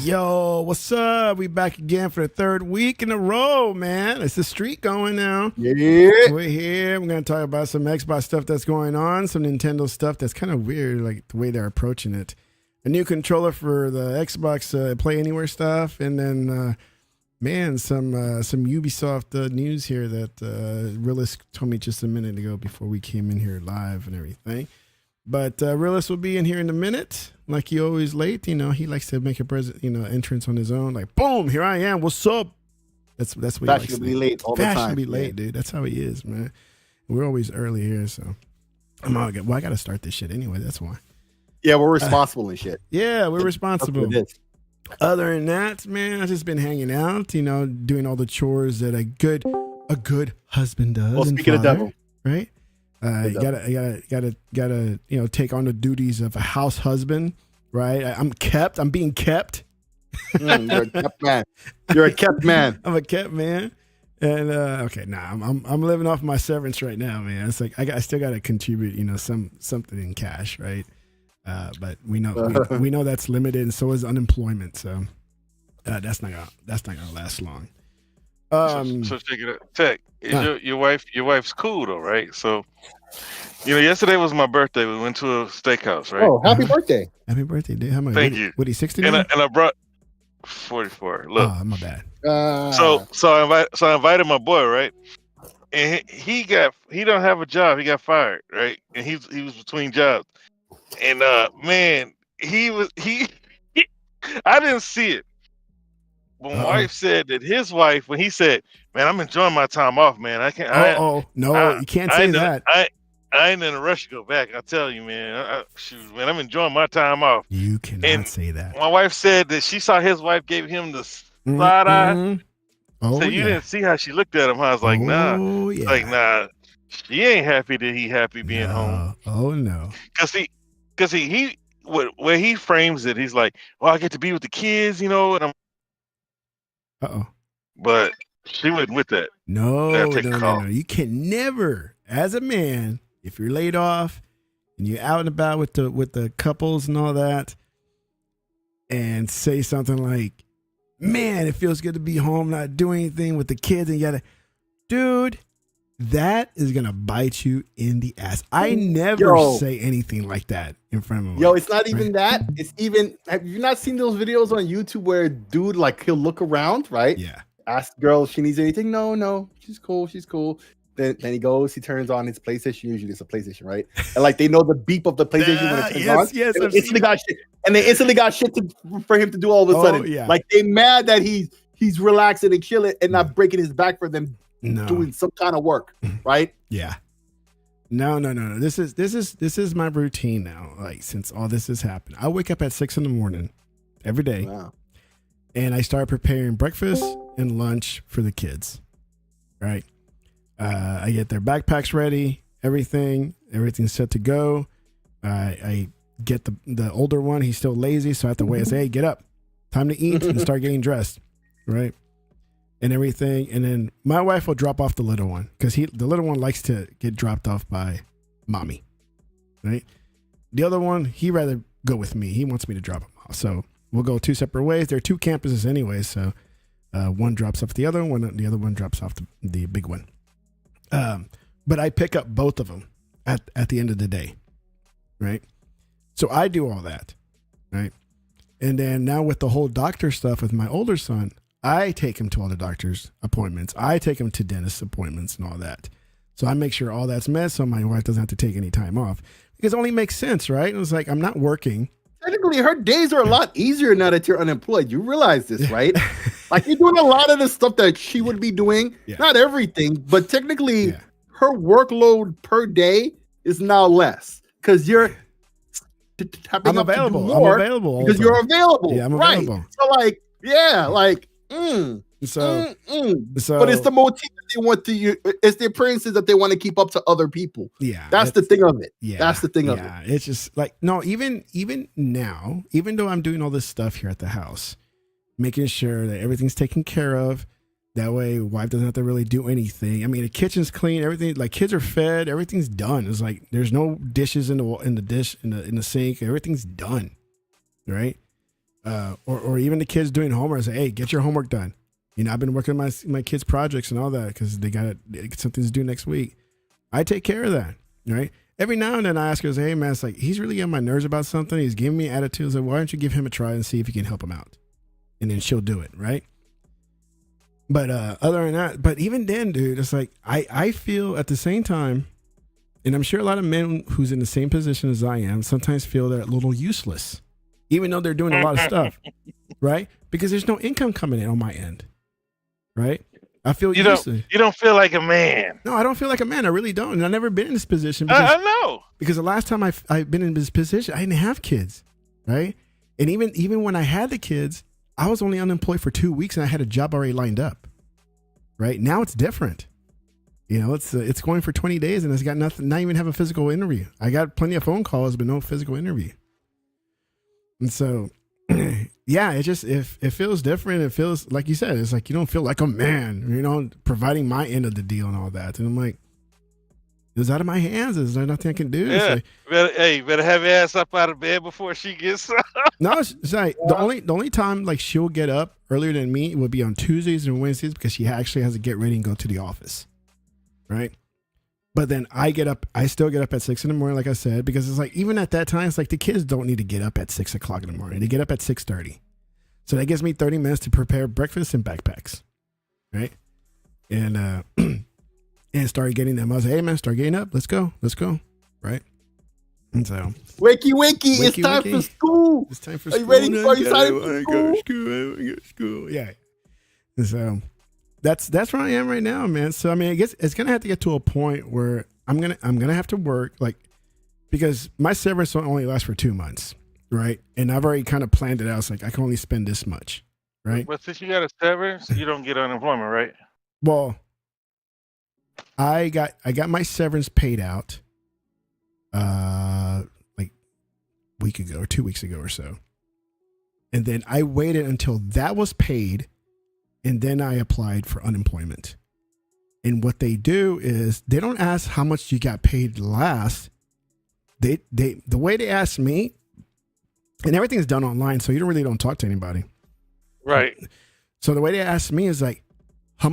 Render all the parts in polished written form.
Yo, what's up? We back again for the third week in a row, man. It's the streak going now. Yeah. We're here. We're going to talk about some Xbox stuff that's going on, some Nintendo stuff that's kind of weird, like the way they're approaching it. A new controller for the Xbox Play Anywhere stuff, and then, some Ubisoft news here that Realist told me just a minute ago before we came in here live and everything. But Realist will be in here in a minute, like he always late. You know, he likes to make a entrance on his own. Like, boom, here I am. What's up? That's what he likes to be late all the time. Fashionably late, dude. That's how he is, man. We're always early here, so I got to start this shit anyway. That's why. Yeah, we're responsible and shit. Yeah, we're responsible. Other than that, man, I've just been hanging out. You know, doing all the chores that a good husband does. Well, speaking of devil, right? You gotta take on the duties of a house husband, right? I'm being kept. You're a kept man. You're a kept man. I'm a kept man. And I'm living off my severance right now, man. It's like I still gotta contribute, something in cash, right? But we know that's limited, and so is unemployment. So that's not gonna last long. So check it out. Tech, your wife's cool though, right? So, yesterday was my birthday. We went to a steakhouse, right? Oh, happy birthday! Happy birthday, dude! How much? Thank you. What are you 69? And I brought 44. Look, my bad. So I invited my boy, right? And he don't have a job. He got fired, right? And he was between jobs. And man, I didn't see it. But my wife said that his wife, when he said, "Man, I'm enjoying my time off, man. I can't." You can't say that. I ain't in a rush to go back. I tell you, man. Man, I'm enjoying my time off. You cannot say that. My wife said that she saw his wife gave him the side eye. Oh, so you didn't see how she looked at him. I was like, nah. Yeah. Like, nah. She ain't happy that he happy being home. Oh no. Cause he where he frames it, he's like, well, I get to be with the kids, and I'm. But she wasn't with that. No. You can never, as a man, if you're laid off and you're out and about with the couples and all that, and say something like, "Man, it feels good to be home, not doing anything with the kids," and yada, dude, that is gonna bite you in the ass. I never say anything like that in front of me. It's not even that. It's even. Have you not seen those videos on YouTube where a dude, like, he'll look around, right? Yeah. Ask the girl if she needs anything. No, she's cool. Then he goes, he turns on his PlayStation. Usually it's a PlayStation, right? And like they know the beep of the PlayStation when it turns on. Yes, and they instantly got shit for him to do all of a sudden. Yeah. Like they mad that he's relaxing and chilling and not breaking his back for them doing some kind of work, right? Yeah. No. This is my routine now. Like since all this has happened, I wake up at 6 a.m. every day. Wow. And I start preparing breakfast and lunch for the kids. Right. I get their backpacks ready, everything's set to go. I get the older one. He's still lazy. So I have to wait and say, "Hey, get up. Time to eat," and start getting dressed. Right. and everything. And then my wife will drop off the little one because the little one likes to get dropped off by mommy, right? The other one, he rather go with me. He wants me to drop him off. So we'll go two separate ways. There are two campuses anyway. So one drops off the other one. The other one drops off the big one. But I pick up both of them at the end of the day, right? So I do all that, right? And then now with the whole doctor stuff with my older son, I take him to all the doctor's appointments. I take him to dentist appointments and all that. So I make sure all that's met so my wife doesn't have to take any time off. Because it only makes sense, right? It was like, I'm not working. Technically, her days are a lot easier now that you're unemployed. You realize this, right? Like, you're doing a lot of the stuff that she would be doing. Yeah. Not everything, but technically, her workload per day is now less because you're I'm available. I'm available because you're available. Yeah, I'm available. So like, So, but it's the motif that they want to use. It's the appearances that they want to keep up to other people. Yeah, that's the thing of it. Yeah, that's the thing of it. Yeah, it's just like no. Even now, even though I'm doing all this stuff here at the house, making sure that everything's taken care of. That way, wife doesn't have to really do anything. I mean, the kitchen's clean. Everything, like kids are fed. Everything's done. It's like there's no dishes in the sink. Everything's done, right? Or even the kids doing homework. I say, hey, get your homework done. You know, I've been working on my kids' projects and all that because they got something to do next week. I take care of that, right? Every now and then I ask her, hey, man, it's like he's really getting my nerves about something. He's giving me attitudes. Like, why don't you give him a try and see if you can help him out? And then she'll do it, right? But other than that, but even then, dude, it's like I feel at the same time, and I'm sure a lot of men who's in the same position as I am sometimes feel they're a little useless, even though they're doing a lot of stuff, right? Because there's no income coming in on my end, right? I feel useless. You don't feel like a man. No, I don't feel like a man. I really don't. And I've never been in this position. I know. Because the last time I've been in this position, I didn't have kids, right? And even when I had the kids, I was only unemployed for 2 weeks and I had a job already lined up. Right now it's different. You know, it's going for 20 days and it's got nothing, not even have a physical interview. I got plenty of phone calls, but no physical interview. And so, yeah, it feels different. It feels like you said, it's like, you don't feel like a man, you know, providing my end of the deal and all that. And I'm like, it's out of my hands. Is there nothing I can do? Yeah. Like, better have your ass up out of bed before she gets up. No, it's like the only time like she'll get up earlier than me would be on Tuesdays and Wednesdays because she actually has to get ready and go to the office, right? But then I still get up at 6 a.m, like I said, because it's like even at that time, it's like the kids don't need to get up at 6 o'clock in the morning. They get up at 6:30, so that gives me 30 minutes to prepare breakfast and backpacks, right? And and started getting them. I was like, hey man, start getting up. Let's go, right? And so, wakey, it's time for school. It's time for school. Are you ready? Are you excited for school? Yeah. And so that's where I am right now, man. So I mean, I guess it's gonna have to get to a point where I'm gonna have to work like because my severance will only last for 2 months, right? And I've already kind of planned it out. It's like I can only spend this much, right? But since you got a severance, you don't get unemployment, right? Well, I got my severance paid out like a week ago or 2 weeks ago or so. And then I waited until that was paid and then I applied for unemployment. And what they do is they don't ask how much you got paid last. The way they ask me, and everything's done online, so you don't talk to anybody. Right. So the way they ask me is like, how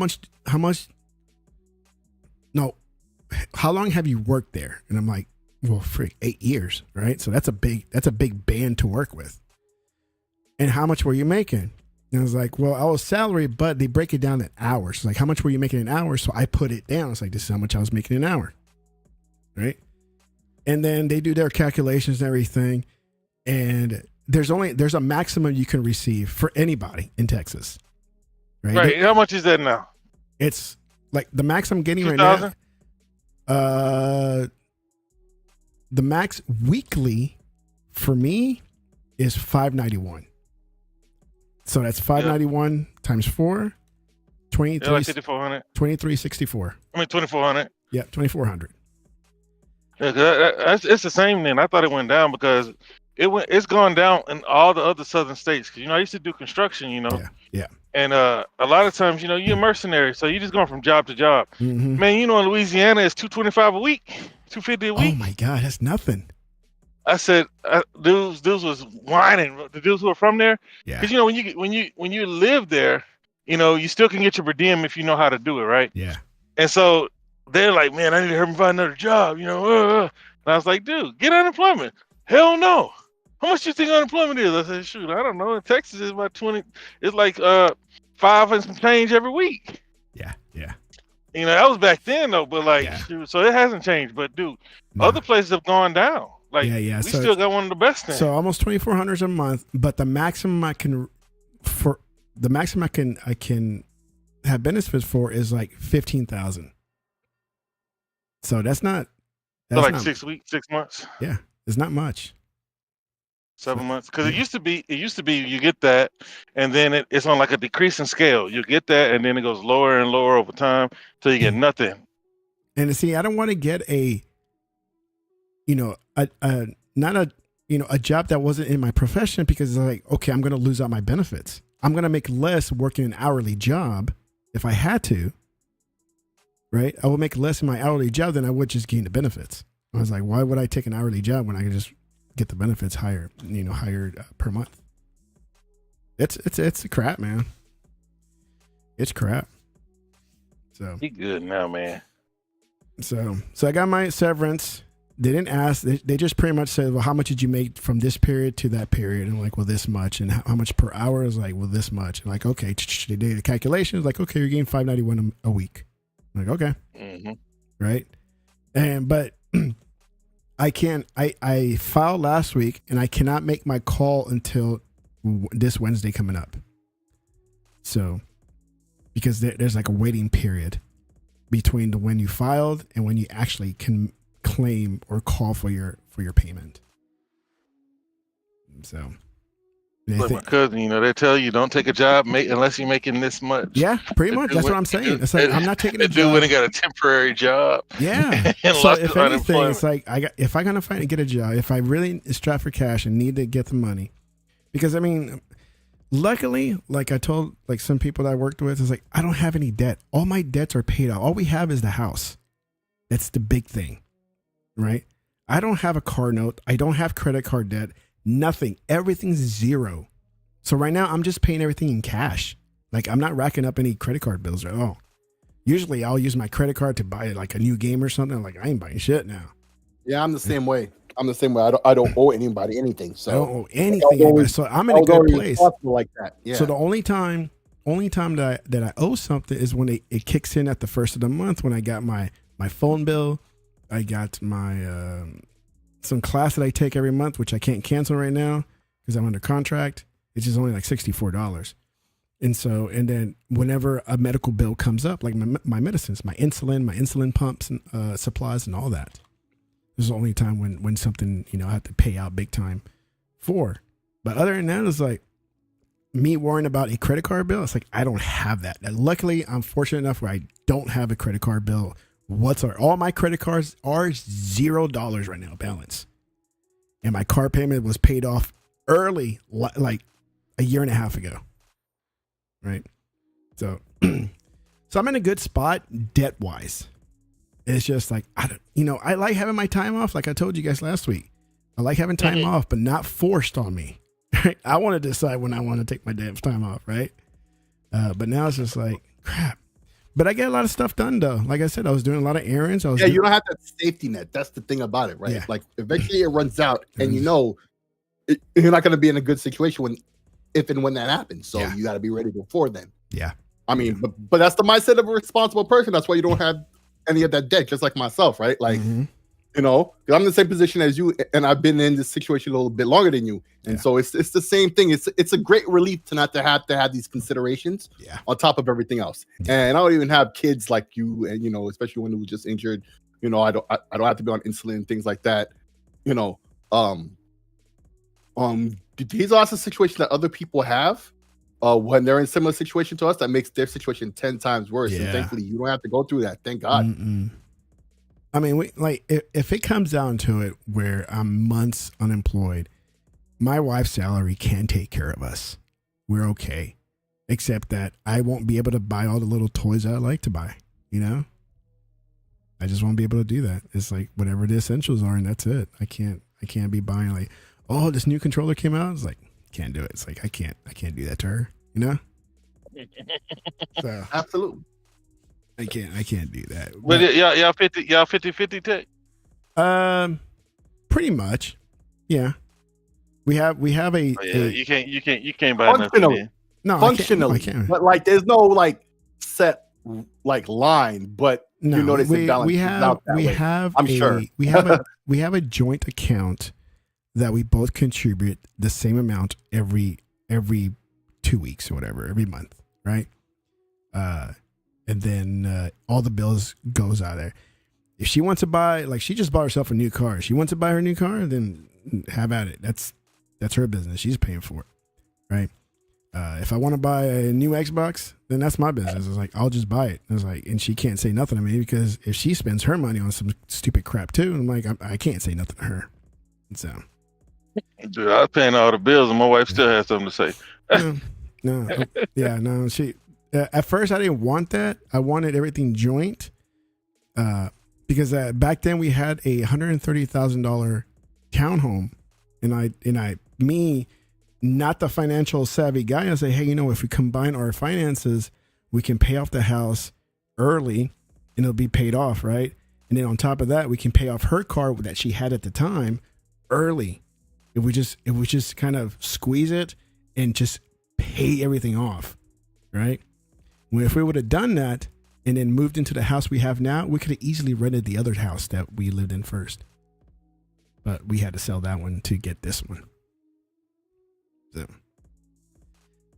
long have you worked there? And I'm like, well, 8 years, right? So that's a big band to work with. And how much were you making? And I was like, well, I was salary, but they break it down in hours. Like, how much were you making an hour? So I put it down. It's like, this is how much I was making an hour, right? And then they do their calculations and everything. And there's a maximum you can receive for anybody in Texas, right? Right. How much is that now? It's like the max I'm getting 2,000? right now. The max weekly for me is $591. So that's $591 times 4, 23, like 5,400. 2364. I mean 2,400. Yeah, 2,400. Yeah, it's the same then. I thought it went down because It's gone down in all the other southern states. Cause I used to do construction. Yeah. And a lot of times, you're a mercenary, so you're just going from job to job. Mm-hmm. Man, in Louisiana, it's $225 a week, $250 a week. Oh my God, that's nothing. I said, dudes was whining. The dudes who are from there, Yeah. because when you live there, you still can get your per diem if you know how to do it, right? Yeah. And so they're like, man, I need to help me find another job, And I was like, dude, get unemployment. Hell no. How much do you think unemployment is? I said, shoot, I don't know. In Texas, it's about 20. It's like 5 and some change every week. Yeah. That was back then though. But shoot, so it hasn't changed. But dude, other places have gone down. We still got one of the best things. So almost $2,400 a month, but the maximum I can have benefits for is like 15,000. So that's not. So 6 weeks, 6 months. Yeah, it's not much. 7 months, because it used to be you get that, and then it's on like a decreasing scale. You get that, and then it goes lower and lower over time till you get nothing. And see, I don't want to get a job that wasn't in my profession, because it's like, okay, I'm going to lose out my benefits. I'm going to make less working an hourly job if I had to. Right, I will make less in my hourly job than I would just gain the benefits. I was like, why would I take an hourly job when I could just get the benefits higher per month? It's crap, man. It's crap. So you good now, man. So I got my severance. They didn't ask. They just pretty much said, well, how much did you make from this period to that period? And I'm like, well, this much. And how much per hour? I was like, well, this much. And like, okay, they did the calculations. Like, okay, you're getting $591 a week. I'm like, okay. Mm-hmm. Right. But I filed last week, and I cannot make my call until this Wednesday coming up. So, because there's like a waiting period between when you filed and when you actually can claim or call for your payment. So, like my cousin, they tell you don't take a job unless you're making this much. Yeah, pretty much. That's what I'm saying. It's like, I'm not taking a job. Dude went and got a temporary job. Yeah. So if anything, it's like if I'm gonna get a job, if I really strapped for cash and need to get the money, because I mean, luckily, like I told like some people that I worked with, it's like I don't have any debt. All my debts are paid off. All we have is the house. That's the big thing, right? I don't have a car note. I don't have credit card debt. Nothing. Everything's zero. So right now I'm just paying everything in cash. Like I'm not racking up any credit card bills at all. Usually I'll use my credit card to buy like a new game or something. Like I ain't buying shit now. Yeah, I'm the same way. I don't owe anybody anything. So I don't owe anything. So I'm in a good place. Like that. Yeah. So the only time that I owe something is when it kicks in at the first of the month, when I got my phone bill. I got my some class that I take every month, which I can't cancel right now because I'm under contract. It's just only like $64. And then whenever a medical bill comes up, like my medicines, my insulin pumps and supplies and all that, this is the only time when something, I have to pay out big time for. But other than that, it's like me worrying about a credit card bill. It's like, I don't have that. And luckily, I'm fortunate enough where I don't have a credit card bill. All my credit cards are $0 right now balance, and my car payment was paid off early, like a year and a half ago. Right, so I'm in a good spot debt wise. It's just like I like having my time off. Like I told you guys last week, I like having time off, but not forced on me. Right? I want to decide when I want to take my damn time off. Right, but now it's just like crap. But I get a lot of stuff done though. Like I said, I was doing a lot of errands. You don't have that safety net. That's the thing about it, right? Yeah. Like eventually it runs out, and you're not going to be in a good situation if and when that happens. So you got to be ready before then. Yeah. I mean, but that's the mindset of a responsible person. That's why you don't have any of that debt, just like myself, right? Like, because I'm in the same position as you, and I've been in this situation a little bit longer than you. And so it's the same thing. It's a great relief to not to have these considerations on top of everything else. And I don't even have kids like you, and especially when we were just injured. I don't have to be on insulin and things like that. These are also situations that other people have when they're in similar situation to us that makes their situation 10 times worse. And thankfully, you don't have to go through that. Thank God. I mean, if it comes down to it, where I'm months unemployed, my wife's salary can take care of us. We're okay. Except that I won't be able to buy all the little toys that I like to buy, you know? I just won't be able to do that. It's like whatever the essentials are, and that's it. I can't be buying like, oh, this new controller came out. It's like, can't do it. It's like I can't do that to her, you know? So Absolutely. I can't do that. But y'all 50-50 tech? Pretty much. Yeah. We have a, you can't buy nothing. No, functionally, I can't. But like, there's no like set like line. But no, you notice we have a joint account that we both contribute the same amount every 2 weeks or whatever, every month, right? And then all the bills goes out there. If she wants to buy, like she just bought herself a new car. She wants to buy her new car, then have at it. That's her business. She's paying for it, right? If I want to buy a new Xbox, then that's my business. It's like, I'll just buy it. It's like, and she can't say nothing to me because if she spends her money on some stupid crap too, I'm like, I can't say nothing to her. And so, dude, I was paying all the bills and my wife still has something to say. no. She, at first I didn't want that. I wanted everything joint. Because back then we had a $130,000 townhome, and me, not the financial savvy guy, I say, hey, if we combine our finances, we can pay off the house early, and it'll be paid off, right? And then on top of that, we can pay off her car that she had at the time early. If we just kind of squeeze it and just pay everything off, right? Well, if we would have done that and then moved into the house we have now, we could have easily rented the other house that we lived in first. But we had to sell that one to get this one. So,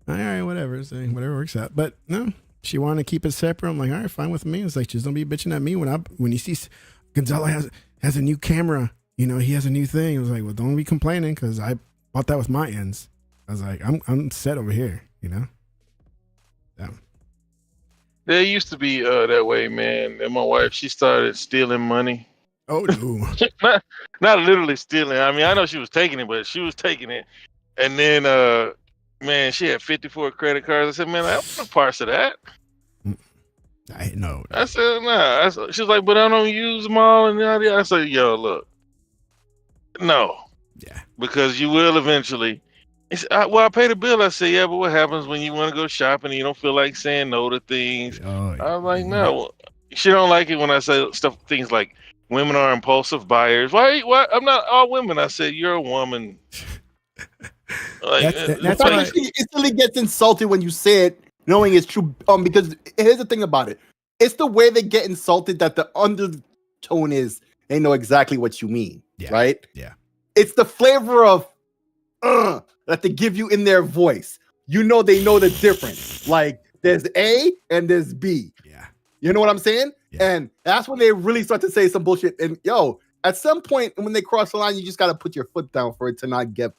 all right, whatever. So whatever works out. But no, she wanted to keep it separate. I'm like, all right, fine with me. It's like, just don't be bitching at me when you see Gonzalo has a new camera. He has a new thing. I was like, well, don't be complaining because I bought that with my ends. I was like, I'm set over here. So. There used to be that way, man. And my wife, she started stealing money. Oh no! not literally stealing. I mean, I know she was taking it, but she was taking it. And then, man, she had 54 credit cards. I said, man, I want no parts of that. I know. I said, nah. She was like, but I don't use them all. And I said, yo, look, no. Yeah. Because you will eventually. He said, well, I pay the bill. I said, yeah, but what happens when you want to go shopping and you don't feel like saying no to things? Oh, I was like, no. She don't like it when I say things like women are impulsive buyers. Why? I'm not all women. I said, you're a woman. Like, that's why she instantly gets insulted when you say it, knowing it's true. Because here's the thing about it: it's the way they get insulted that the undertone is they know exactly what you mean, right? Yeah. It's the flavor of that they give you in their voice. They know the difference. Like there's A and there's B. Yeah. You know what I'm saying? Yeah. And that's when they really start to say some bullshit. And at some point when they cross the line, you just got to put your foot down for it to not get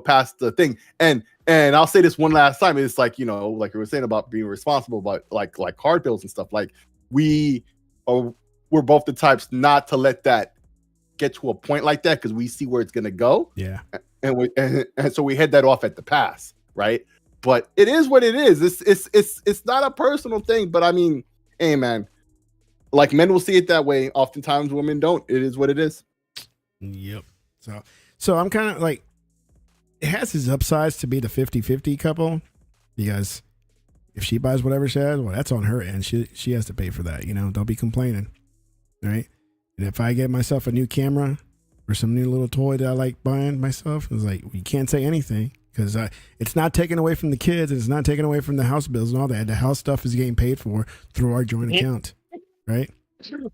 past the thing. And I'll say this one last time. It's like, like we were saying about being responsible, but like card bills and stuff. Like we're both the types not to let that get to a point like that because we see where it's gonna go. Yeah. And so we head that off at the pass, right? But it is what it is. It's not a personal thing, but I mean, hey man, like men will see it that way. Oftentimes women don't. It is what it is. Yep. So I'm kind of like, it has its upsides to be the 50-50 couple because if she buys whatever she has, well, that's on her end. She has to pay for that. Don't be complaining, right? And if I get myself a new camera or some new little toy that I like buying myself, it's like, we can't say anything because it's not taken away from the kids. It's not taken away from the house bills and all that. The house stuff is getting paid for through our joint account, right?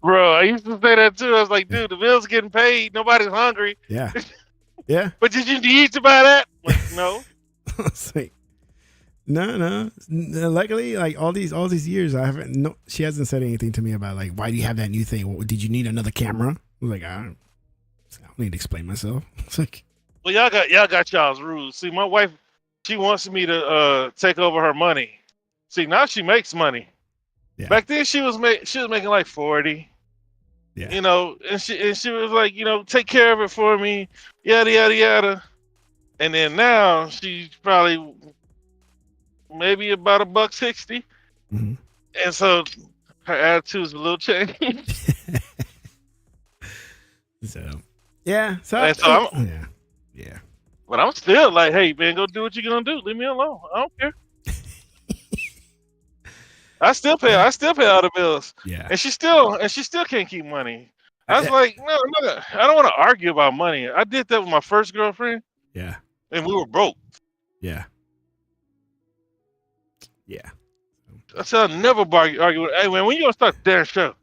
Bro, I used to say that too. I was like, dude, the bill's getting paid. Nobody's hungry. Yeah. Yeah. But did you need to buy that? Like, no. It's like, no. Luckily, like all these years, I haven't. No, she hasn't said anything to me about like, why do you have that new thing? What, did you need another camera? I was like, I don't need to explain myself. It's like, well, y'all got y'all's rules. See, my wife, she wants me to take over her money. See, now she makes money. Yeah. Back then, she was making like 40. Yeah. And she was like, take care of it for me, yada yada yada. and then now she's probably maybe about $1.60, Mhm. and so her attitude is a little changed. So, yeah. So, And so I'm, yeah. but I'm still like, hey man, go do what you're gonna do. Leave me alone. I don't care. I still pay all the bills. Yeah. And she still can't keep money. I was like, no, I don't want to argue about money. I did that with my first girlfriend. Yeah. And we were broke. Yeah. Yeah. I said I'll never argue with. Hey man, when you gonna start the damn show?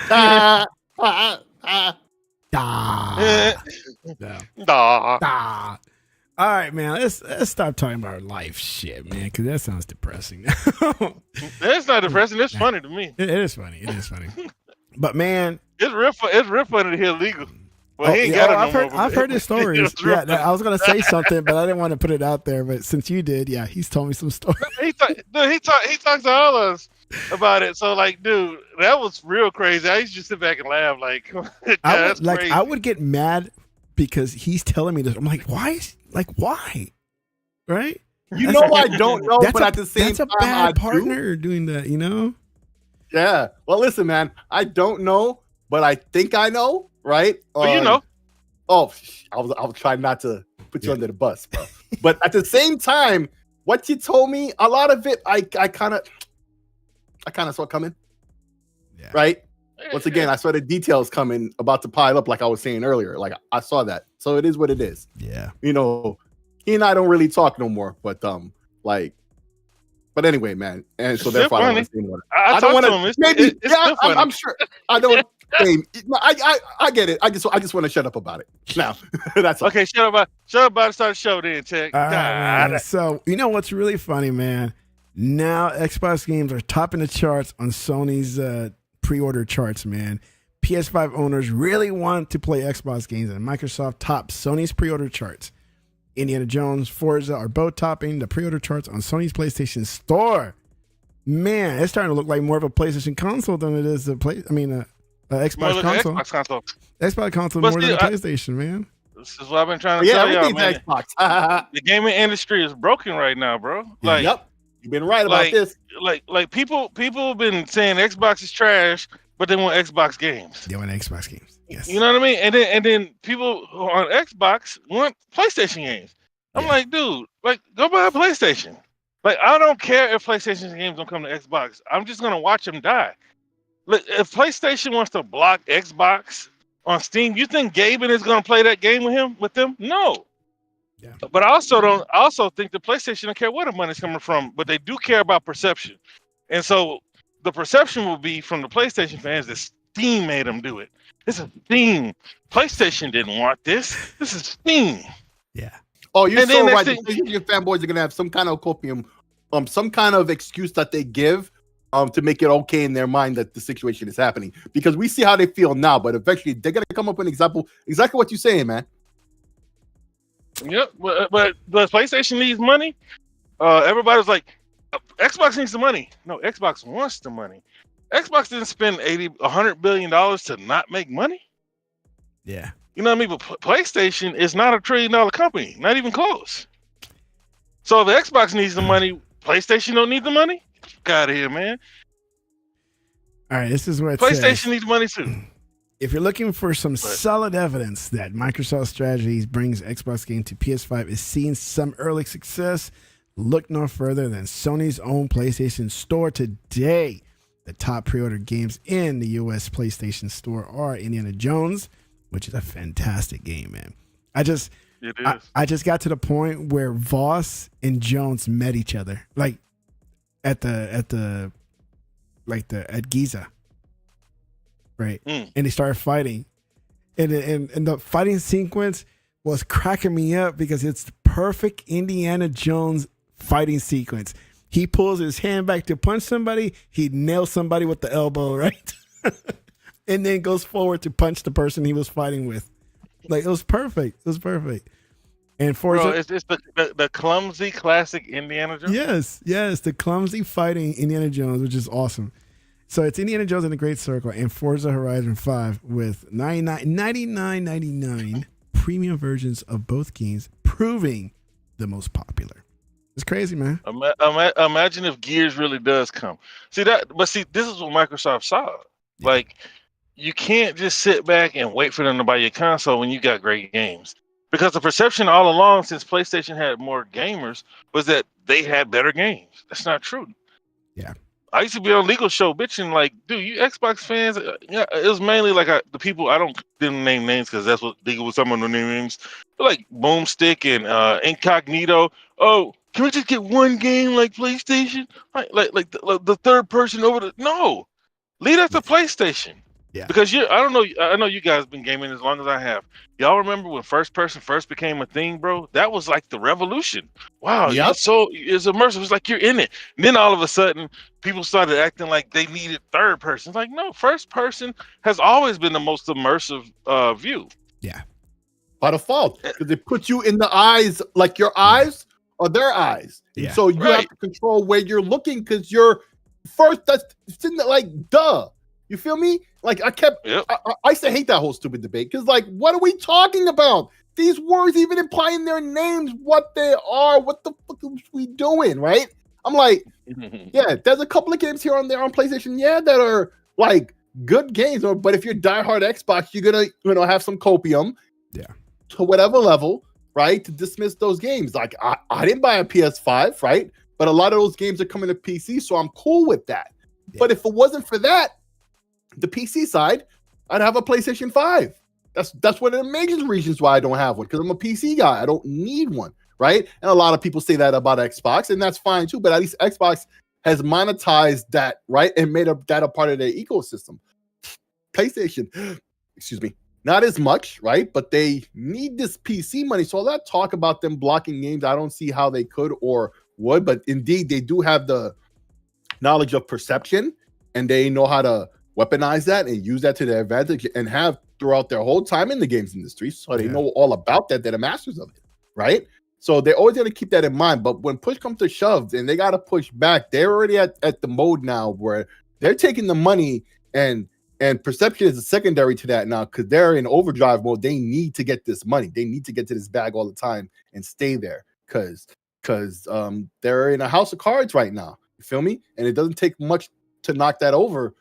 Da. Nah. Da. All right, man. Let's stop talking about life shit, man, because that sounds depressing. That's not depressing. It's funny to me. It is funny. It is funny. But man, it's real funny to hear legal. Well, he ain't got it I've heard his stories. Yeah, I was gonna say something, but I didn't want to put it out there. But since you did, yeah, he's told me some stories. He talks to all of us about it. So like, dude, that was real crazy. I used to just sit back and laugh. Like, that's crazy. I would get mad because he's telling me this. I'm like, why? Right? You know, I don't know, but at the same time, that's a bad partner doing that. You know? Yeah. Well, listen, man. I don't know, but I think I know. Right? Well, you know. Oh, I'll try not to put you under the bus, bro. But at the same time, what you told me, a lot of it, I kind of saw coming. Yeah. Right? Once again, I saw the details coming, about to pile up, like I was saying earlier. Like I saw that, so it is what it is. Yeah. You know, he and I don't really talk no more, but But anyway, man, and so therefore I don't want to say more. I don't want to. Maybe, I'm sure. I don't. I get it. I just want to shut up about it now. That's all. Okay. Shut up about it. Start the show then, Tech. So you know what's really funny, man? Now Xbox games are topping the charts on Sony's pre-order charts, man. PS5 owners really want to play Xbox games, and Microsoft tops Sony's pre-order charts. Indiana Jones, Forza are both topping the pre-order charts on Sony's PlayStation Store. Man, it's starting to look like more of a PlayStation console than it is Xbox console. Xbox console more than a PlayStation, man. This is what I've been trying to tell y'all, man. Xbox. The gaming industry is broken right now, bro. Like, yep, you've been right about this. Like people have been saying Xbox is trash, but they want Xbox games. They want Xbox games. Yes. You know what I mean? And then people on Xbox want PlayStation games. I'm like, dude, like go buy a PlayStation. Like I don't care if PlayStation games don't come to Xbox. I'm just gonna watch them die. Look, if PlayStation wants to block Xbox on Steam, you think Gaben is gonna play that game with them? No. Yeah. But I also think the PlayStation don't care where the money's coming from, but they do care about perception. And so the perception will be from the PlayStation fans that Steam made them do it. This is Steam. PlayStation didn't want this. This is Steam. Yeah. Oh, you're so right. Your fanboys are gonna have some kind of some kind of excuse that they give to make it okay in their mind that the situation is happening. Because we see how they feel now, but eventually they're gonna come up with an example, exactly what you're saying, man. Yep, but PlayStation needs money. Everybody's like, Xbox needs the money. No, Xbox wants the money. Xbox didn't spend $100 billion to not make money. Yeah. You know what I mean? But PlayStation is not a $1 trillion company, not even close. So if Xbox needs the money, PlayStation don't need the money? Get out of here, man. All right, this is where PlayStation needs money too. If you're looking for some solid evidence that Microsoft Strategies brings Xbox game to PS5 is seeing some early success, look no further than Sony's own PlayStation Store today. The top pre-order games in the U.S. PlayStation Store are Indiana Jones, which is a fantastic game, man. I just got to the point where Voss and Jones met each other, like at Giza, right? And they started fighting, and the fighting sequence was cracking me up because it's the perfect Indiana Jones fighting sequence. He pulls his hand back to punch somebody, he nails somebody with the elbow, right? And then goes forward to punch the person he was fighting with. Like, it was perfect. It was perfect. And Forza, it's the clumsy classic Indiana Jones. Yes, the clumsy fighting Indiana Jones, which is awesome. So it's Indiana Jones and the Great Circle and Forza Horizon 5 with 99.99 premium versions of both games, proving the most popular. It's crazy, man. Imagine if Gears really does come. See, this is what Microsoft saw. Yeah. Like, you can't just sit back and wait for them to buy your console when you got great games. Because the perception all along, since PlayStation had more gamers, was that they had better games. That's not true. Yeah. I used to be on Legal Show bitching like, dude, you Xbox fans. Yeah, it was mainly like the people. Didn't name names because that's what Legal was some of the names. But like Boomstick and Incognito. Oh, can we just get one game like PlayStation? Like the third person over the no. Lead us to PlayStation. Yeah. Because I know you guys been gaming as long as I have. Y'all remember when first person first became a thing, bro? That was like the revolution. Wow, Yep. it's immersive. It's like you're in it. And then all of a sudden, people started acting like they needed third person. It's like, no, first person has always been the most immersive view. Yeah. By default, because it puts you in the eyes, like your eyes are their eyes. Yeah. So you have to control where you're looking because you're first. That's like duh. You feel me? Like I used to hate that whole stupid debate because like, what are we talking about? These words even imply in their names what they are. What the fuck are we doing, right? I'm like, yeah, there's a couple of games here on there on PlayStation, that are like good games. But if you're diehard Xbox, you're gonna have some copium, to whatever level, right, to dismiss those games. Like I didn't buy a PS5, right? But a lot of those games are coming to PC, so I'm cool with that. Yeah. But if it wasn't for that, the PC side, I'd have a PlayStation 5. That's one of the major reasons why I don't have one, because I'm a PC guy. I don't need one, right? And a lot of people say that about Xbox, and that's fine too. But at least Xbox has monetized that, right, and made that a part of their ecosystem. PlayStation, excuse me, not as much, right? But they need this PC money. So all that talk about them blocking games, I don't see how they could or would. But indeed, they do have the knowledge of perception, and they know how to weaponize that and use that to their advantage, and have throughout their whole time in the games industry. So they know all about that. They're the masters of it, right? So they're always going to keep that in mind. But when push comes to shove and they got to push back, they're already at the mode now where they're taking the money, and perception is a secondary to that now, because they're in overdrive mode. They need to get this money. They need to get to this bag all the time and stay there because they're in a house of cards right now. You feel me? And it doesn't take much to knock that over.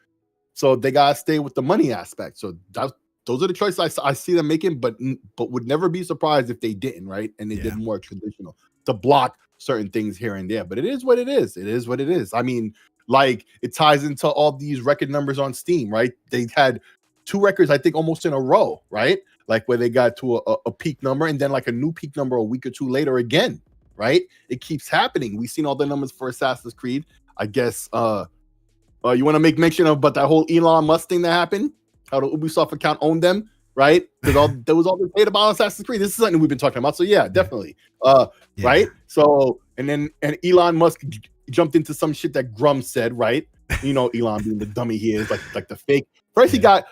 So they gotta stay with the money aspect. So those are the choices I see them making, but would never be surprised if they didn't, right? And they did more traditional to block certain things here and there. But it is what it is. It is what it is. I mean, like, it ties into all these record numbers on Steam, right? They had 2 records, I think, almost in a row, right? Like where they got to a peak number and then like a new peak number a week or 2 later again, right? It keeps happening. We've seen all the numbers for Assassin's Creed. I guess you want to make mention of, but that whole Elon Musk thing that happened, how the Ubisoft account owned them, right? Because there was all this data about Assassin's Creed. This is something we've been talking about. So yeah, definitely. Right? So and Elon Musk jumped into some shit that Grum said, right? You know, Elon being the dummy he is, like the fake. First he got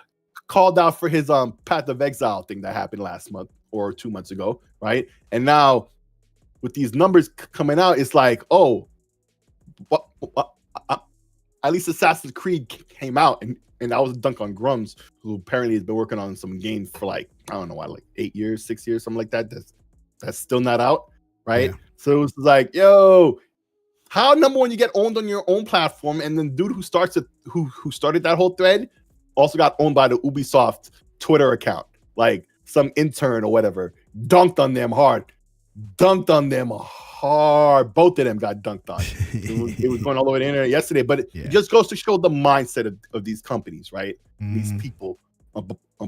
called out for his Path of Exile thing that happened last month or 2 months ago, right? And now with these numbers coming out, it's like, oh, what at least Assassin's Creed came out, and that was a dunk on Grums, who apparently has been working on some games for like, I don't know why, like 8 years, 6 years, something like that. That's still not out, right? Yeah. So it's like, yo, how number one you get owned on your own platform, and then dude who started that whole thread also got owned by the Ubisoft Twitter account, like some intern or whatever, dunked on them hard. Both of them got dunked on. It was going all over the internet yesterday, but it just goes to show the mindset of these companies, right? These people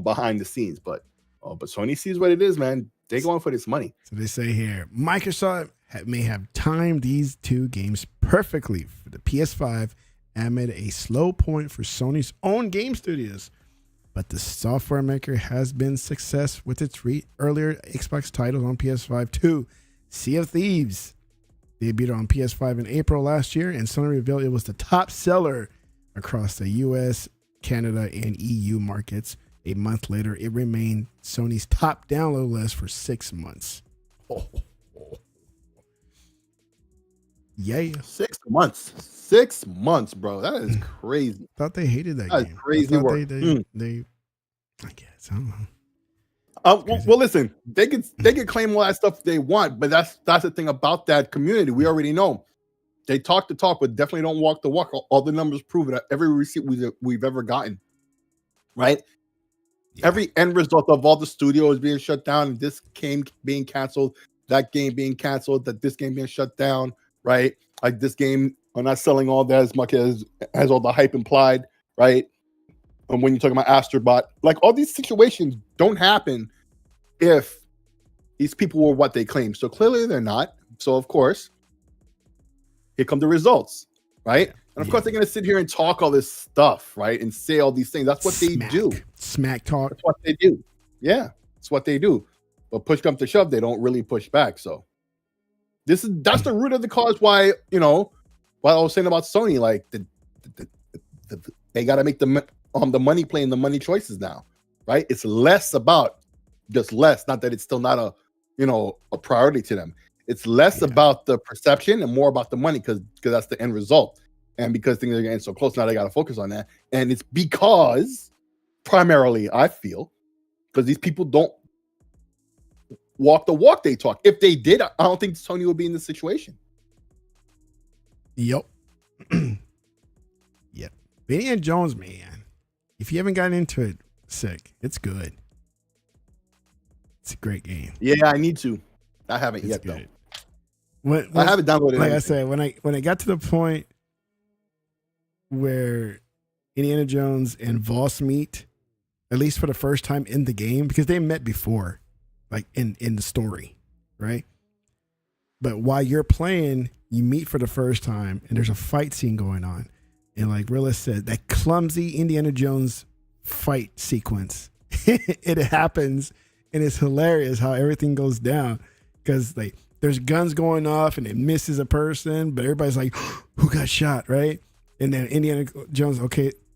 behind the scenes. But Sony sees what it is, man. They're going for this money. So they say here, Microsoft may have timed these 2 games perfectly for the PS5 amid a slow point for Sony's own game studios. But the software maker has been success with its earlier Xbox titles on PS5 too. Sea of Thieves debuted on PS5 in April last year, and Sony revealed it was the top seller across the US, Canada, and EU markets. A month later, it remained Sony's top download list for 6 months. Yeah. 6 months. 6 months, bro. That is crazy. Thought they hated that That's game. crazy work. They I guess I don't know. Well, listen, they could claim all that stuff they want, but that's the thing about that community. We already know they talk the talk, but definitely don't walk the walk. All the numbers prove it. Every receipt we've ever gotten, right? Yeah. Every end result of all the studios being shut down, and this game being canceled, that game being canceled, that this game being shut down, right? Like this game are not selling all that as much as all the hype implied, right? And when you're talking about Astrobot, like all these situations don't happen if these people were what they claim. So clearly they're not. So of course, here come the results, right? And of course they're going to sit here and talk all this stuff, right? And say all these things. That's what they do. Smack talk. That's what they do. Yeah, that's what they do. But push comes to shove, they don't really push back. So that's the root of the cause why, what I was saying about Sony, like they got to make the money play and the money choices now, right? It's less about just less, not that it's still not a priority to them. It's less about the perception and more about the money because that's the end result. And because things are getting so close now, they got to focus on that. And it's because primarily, I feel, because these people don't walk the walk they talk. If they did, I don't think Sony would be in this situation. Yep. Yep. Indiana Jones, man. If you haven't gotten into it, sick. It's good. It's a great game. Yeah, I need to. I haven't yet good. Though. I haven't downloaded. Like I said, when I got to the point where Indiana Jones and Voss meet, at least for the first time in the game, because they met before, like in the story, right? But while you're playing, you meet for the first time, and there's a fight scene going on, and like Rilla said, that clumsy Indiana Jones fight sequence, it happens, and it's hilarious how everything goes down because like there's guns going off and it misses a person, but everybody's like, "Who got shot?" Right? And then Indiana Jones,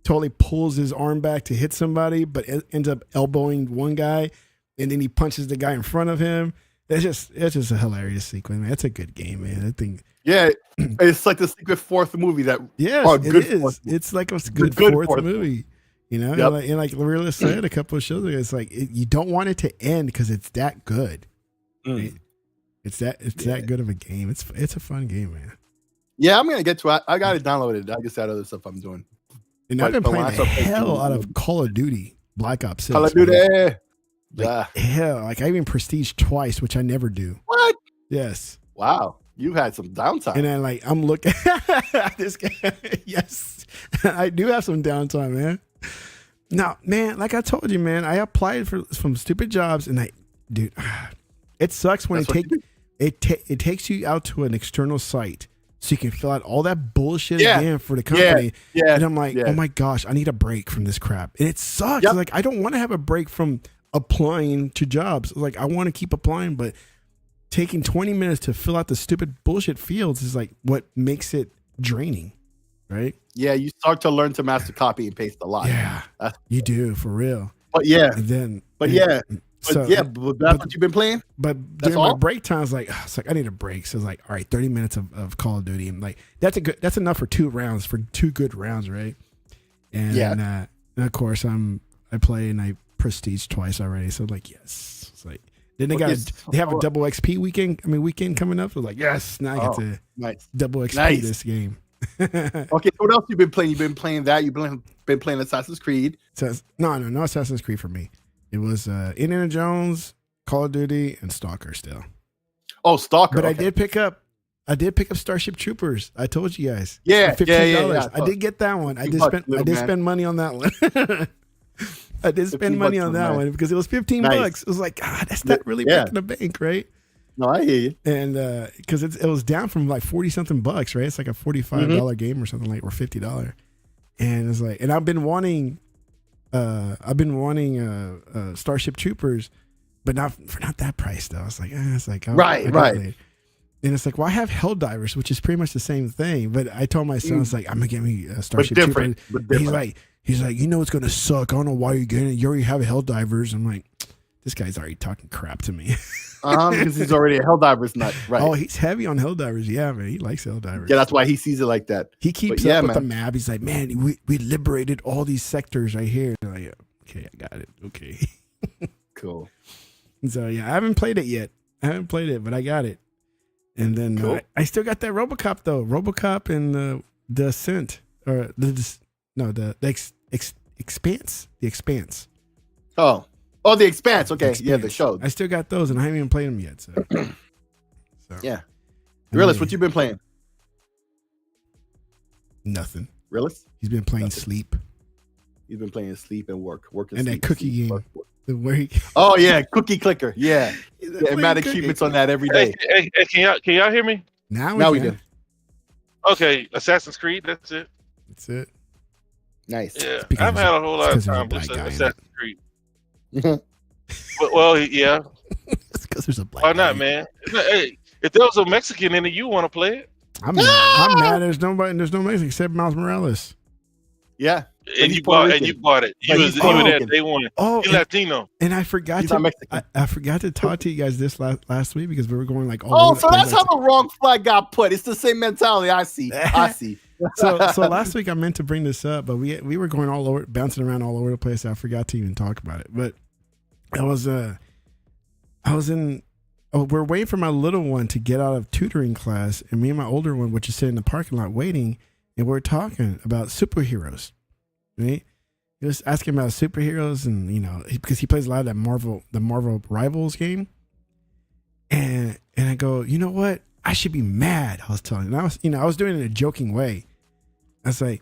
totally pulls his arm back to hit somebody, but ends up elbowing one guy, and then he punches the guy in front of him. It's just a hilarious sequence, man. It's a good game, man. I think. Yeah, it's like the secret fourth movie that. Yeah, it is. It's like a good fourth movie. Yep. and like Lorilla said a couple of shows ago, it's like you don't want it to end because it's that good. Right? It's that good of a game. It's a fun game, man. Yeah, I'm gonna get to it. I got it downloaded. I guess that other stuff I'm doing. And I've been playing the hell out of Call of Duty, Black Ops 6. Call of Duty. Hell, like I even prestige twice, which I never do. What? Yes. Wow. You had some downtime. And then like I'm looking at this guy. Yes. I do have some downtime, man. Now, man, like I told you, man, I applied for some stupid jobs and it sucks when it takes you out to an external site so you can fill out all that bullshit again for the company. Yeah. And I'm like, oh my gosh, I need a break from this crap. And it sucks. Yep. Like I don't want to have a break from applying to jobs. Like I want to keep applying, but taking 20 minutes to fill out the stupid bullshit fields is like what makes it draining, right? Yeah, you start to learn to master copy and paste a lot. Yeah, you do for real. But yeah, but that's what you've been playing. But during my break times, it's like I need a break. So it's like, all right, 30 minutes of Call of Duty, and like that's enough for 2 rounds, for 2 good rounds, right? And and of course I play and I prestige twice already. So like yes, it's like then they have a double XP weekend coming up. So like yes, now I get to double XP this game. Okay, so what else you been playing? You've been playing that. You've been playing Assassin's Creed. No Assassin's Creed for me. It was Indiana Jones, Call of Duty, and Stalker still. Oh, Stalker! But I did pick up Starship Troopers. I told you guys. Yeah, $15. Yeah. I did get that one. I did spend money on that one. I did spend money on that one because it was $15. It was like, that's not really breaking the bank, right? No, I hear you. And because it was down from like $40-something, right? It's like a $45 game or something like, or $50. And it's like, and I've been wanting Starship Troopers, but not that price though. It's like, right. And it's like, well, I have Helldivers, which is pretty much the same thing. But I told my son, it's like, I'm gonna get me a Starship Trooper. He's like, you know, it's gonna suck. I don't know why you're getting it. You already have Helldivers. I'm like, this guy's already talking crap to me. Because he's already a Helldivers nut, right? Oh, he's heavy on Helldivers. Yeah, man, he likes Helldivers. Yeah, that's why he sees it like that. He keeps up with the map. He's like, man, we liberated all these sectors right here. And I'm like, okay, I got it. Okay. Cool. So yeah, I haven't played it yet. But I got it. And then cool. I still got that RoboCop though. RoboCop and the Ascent or the Expanse. The Expanse. Oh, the Expanse. Okay, yeah, the show. I still got those, and I haven't even played them yet. So, yeah. Realist, what you been playing? Nothing. Realist? He's been playing Sleep. He's been playing Sleep and Work and and sleep, that cookie sleep, game. Work. Oh yeah, Cookie Clicker. Yeah, mad achievements on that every day. Hey, can y'all hear me? Now we do. Okay, Assassin's Creed. That's it. Nice. Yeah, I've had a whole lot of time with Assassin's Creed. Well, yeah. It's because there's a black. Why not, man? Hey, if there was a Mexican in it, you want to play it? I'm mad. There's no Mexican except Miles Morales. Yeah. And you bought it. You were there day one. Oh, you're Latino. And I forgot I forgot to talk to you guys this last week because we were going like so that's how the wrong flag got put. It's the same mentality. I see. So last week I meant to bring this up, but we were going all over, bouncing around all over the place. I forgot to even talk about it. But I was we're waiting for my little one to get out of tutoring class, and me and my older one, which is sitting in the parking lot waiting, and we're talking about superheroes. Right? He was asking about superheroes, and because he plays a lot of that the Marvel Rivals game, and I go, you know what? I should be mad. I was telling him, I was doing it in a joking way. I was like,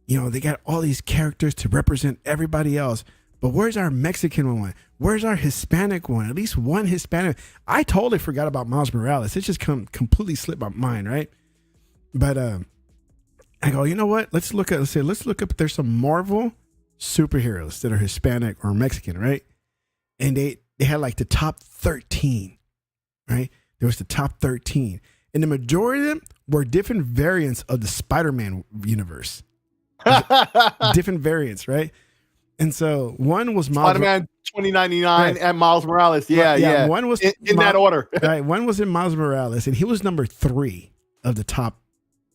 they got all these characters to represent everybody else, but where's our Mexican one? Where's our Hispanic one? At least one Hispanic. I totally forgot about Miles Morales. It just completely slipped my mind, right? But I go, you know what? Let's look up. There's some Marvel superheroes that are Hispanic or Mexican, right? And they had like the top 13, right? There was the top 13, and the majority of them were different variants of the Spider-Man universe. Different variants, right? And so one was Spider-Man 2099 and Miles Morales. Yeah. One was in that order. Right. One was in Miles Morales, and he was number 3 of the top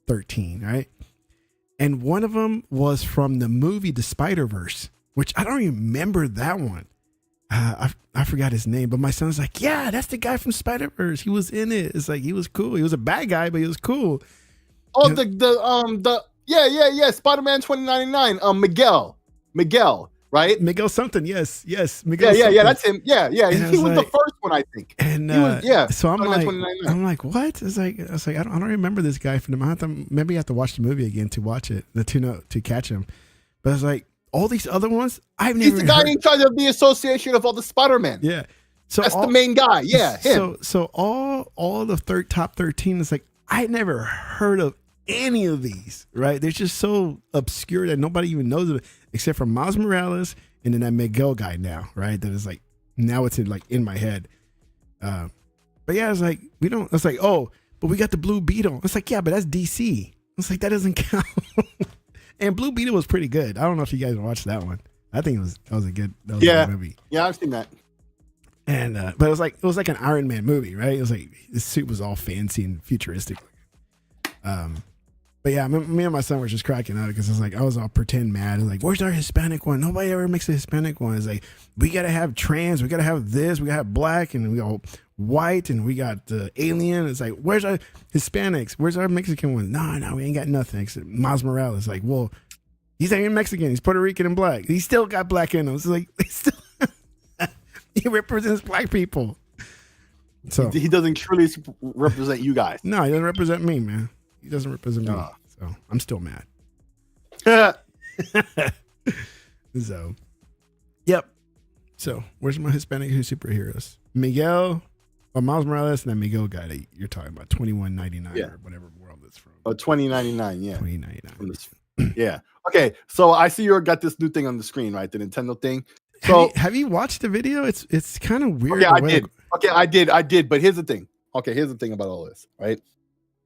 13, right? And one of them was from the movie The Spider-Verse, which I don't even remember that one. I forgot his name, but my son's like, yeah, that's the guy from Spider-Verse. He was in it. It's like, he was cool. He was a bad guy, but he was cool. Oh, Spider-Man 2099. Miguel, right? Miguel something. Yes. Miguel. Yeah. That's him. Yeah. He was the first one, I think. And so I'm like, what? It's like, I don't remember this guy from the. Maybe I have to watch the movie again to watch it, to catch him. But it's like all these other ones, I've never. He's the guy in charge of the association of all the Spider-Man. Yeah. So that's the main guy. Yeah. Him. So all the top 13 is like, I never heard of any of these, right? They're just so obscure that nobody even knows it, except for Miles Morales and then that Miguel guy now, right? That is like, now it's in my head. But yeah, it's like, but we got the Blue Beetle. It's like, yeah, but that's DC. It's like, that doesn't count. And Blue Beetle was pretty good. I don't know if you guys watched that one. I think that was a good movie. Yeah, I've seen that. And but it was like an Iron Man movie, right? It was like the suit was all fancy and futuristic. But yeah, me and my son were just cracking up because I was all pretend mad. I was like, where's our Hispanic one? Nobody ever makes a Hispanic one. It's like, we got to have trans, we got to have this, we got to have black, and we got white, and we got alien. It's like, where's our Hispanics? Where's our Mexican one? No, we ain't got nothing except Miles Morales. Like, well, he's not even Mexican. He's Puerto Rican and black. He still got black in him. It's like, he represents black people. So he doesn't truly represent you guys. No, he doesn't represent me, man. He doesn't represent me. So I'm still mad. So, yep. So where's my Hispanic superheroes? Miguel, Miles Morales, and that Miguel guy that you're talking about, 2199 or whatever world it's from. Oh, 2099, yeah. 2099. Yeah. Okay, so I see you got this new thing on the screen, right? The Nintendo thing. So have you watched the video? It's kind of weird. Okay, I did. But here's the thing. Okay, here's the thing about all this, right?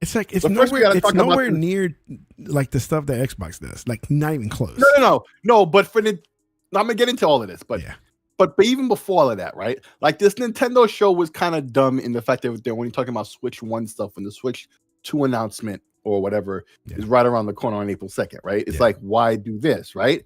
It's like it's nowhere near like the stuff that Xbox does. Like not even close. No. But I'm gonna get into all of this. But But even before all of that, right? Like this Nintendo show was kind of dumb in the fact that they're only talking about Switch 1 stuff when the Switch 2 announcement or whatever is right around the corner on April 2nd, right? It's like, why do this, right?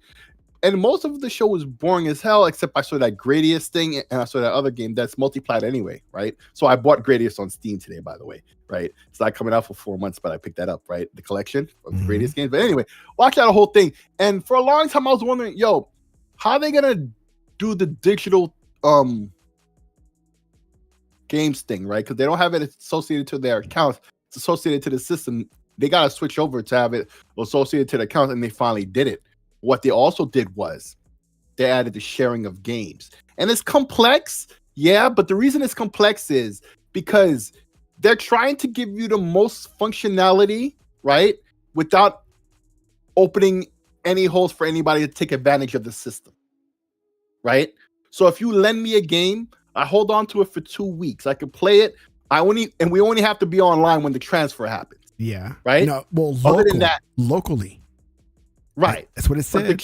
And most of the show was boring as hell, except I saw that Gradius thing and I saw that other game that's multiplied anyway, right? So I bought Gradius on Steam today, by the way, right? It's not coming out for 4 months, but I picked that up, right? The collection of the Gradius games. But anyway, watch out the whole thing. And for a long time, I was wondering, yo, how are they gonna do the digital games thing, right? Because they don't have it associated to their accounts. It's associated to the system. They got to switch over to have it associated to the account, and they finally did it. What they also did was they added the sharing of games. And it's complex, yeah, but the reason it's complex is because they're trying to give you the most functionality, right? Without opening any holes for anybody to take advantage of the system, right? So if you lend me a game, I hold on to it for 2 weeks. I can play it. We only have to be online when the transfer happens. Yeah. Right? No, well, other than that, locally. Right. That's what it said.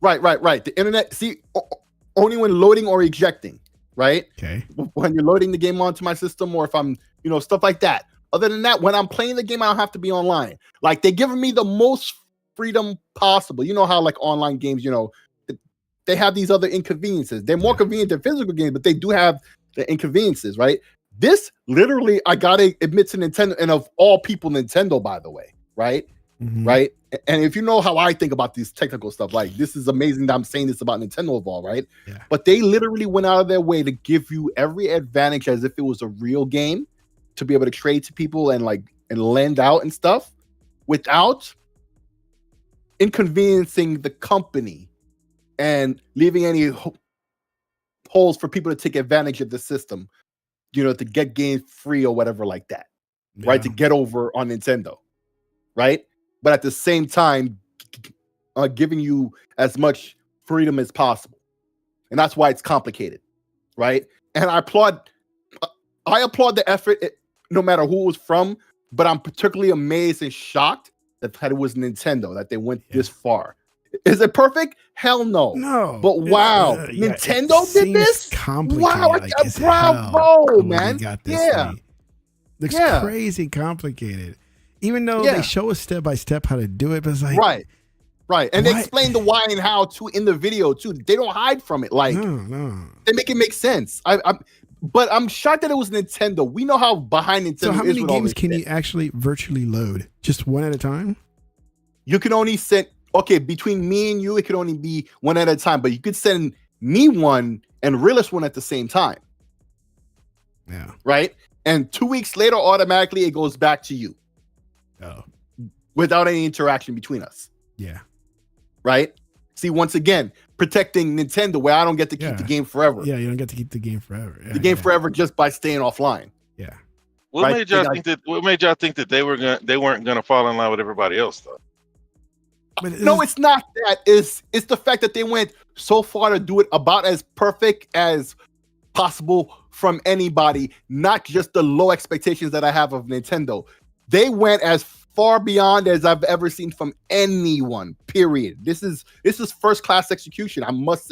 Right. The internet, see, only when loading or ejecting, right? Okay. When you're loading the game onto my system or if I'm, stuff like that. Other than that, when I'm playing the game, I don't have to be online. Like, they're giving me the most freedom possible. You know how, like, online games, they have these other inconveniences. They're more convenient than physical games, but they do have the inconveniences, right? This, literally, I gotta admit to Nintendo, and of all people, Nintendo, by the way, right? Mm-hmm. Right? And if you know how I think about these technical stuff, like, this is amazing that I'm saying this about Nintendo of all, right? Yeah. But they literally went out of their way to give you every advantage as if it was a real game to be able to trade to people and lend out and stuff without inconveniencing the company and leaving any holes for people to take advantage of the system, to get games free or whatever like that, right? To get over on Nintendo, right? But at the same time, giving you as much freedom as possible. And that's why it's complicated, right? And I applaud the effort, no matter who it was from, but I'm particularly amazed and shocked that it was Nintendo, that they went this far. Is it perfect? Hell no. No. But wow, Nintendo did this? Wow, bravo, man. Looks crazy complicated. Even though they show us step by step how to do it, but it's like right. And they explain the why and how too in the video too. They don't hide from it. Like no. They make it make sense. But I'm shocked that it was Nintendo. We know how behind Nintendo is. So how many with all games this can shit. you actually virtually load? Just one at a time? You can only send, between me and you, it could only be one at a time, but you could send me one and Realist one at the same time. Yeah. Right? And 2 weeks later, automatically it goes back to you. Oh. Without any interaction between us. Yeah. Right? See, once again, protecting Nintendo where I don't get to keep the game forever. Yeah, you don't get to keep the game forever. The game forever just by staying offline. Yeah. What made y'all think that they weren't gonna fall in line with everybody else though? No, it's not that. It's the fact that they went so far to do it about as perfect as possible from anybody, not just the low expectations that I have of Nintendo. They went as far beyond as I've ever seen from anyone. Period. This is first class execution. I must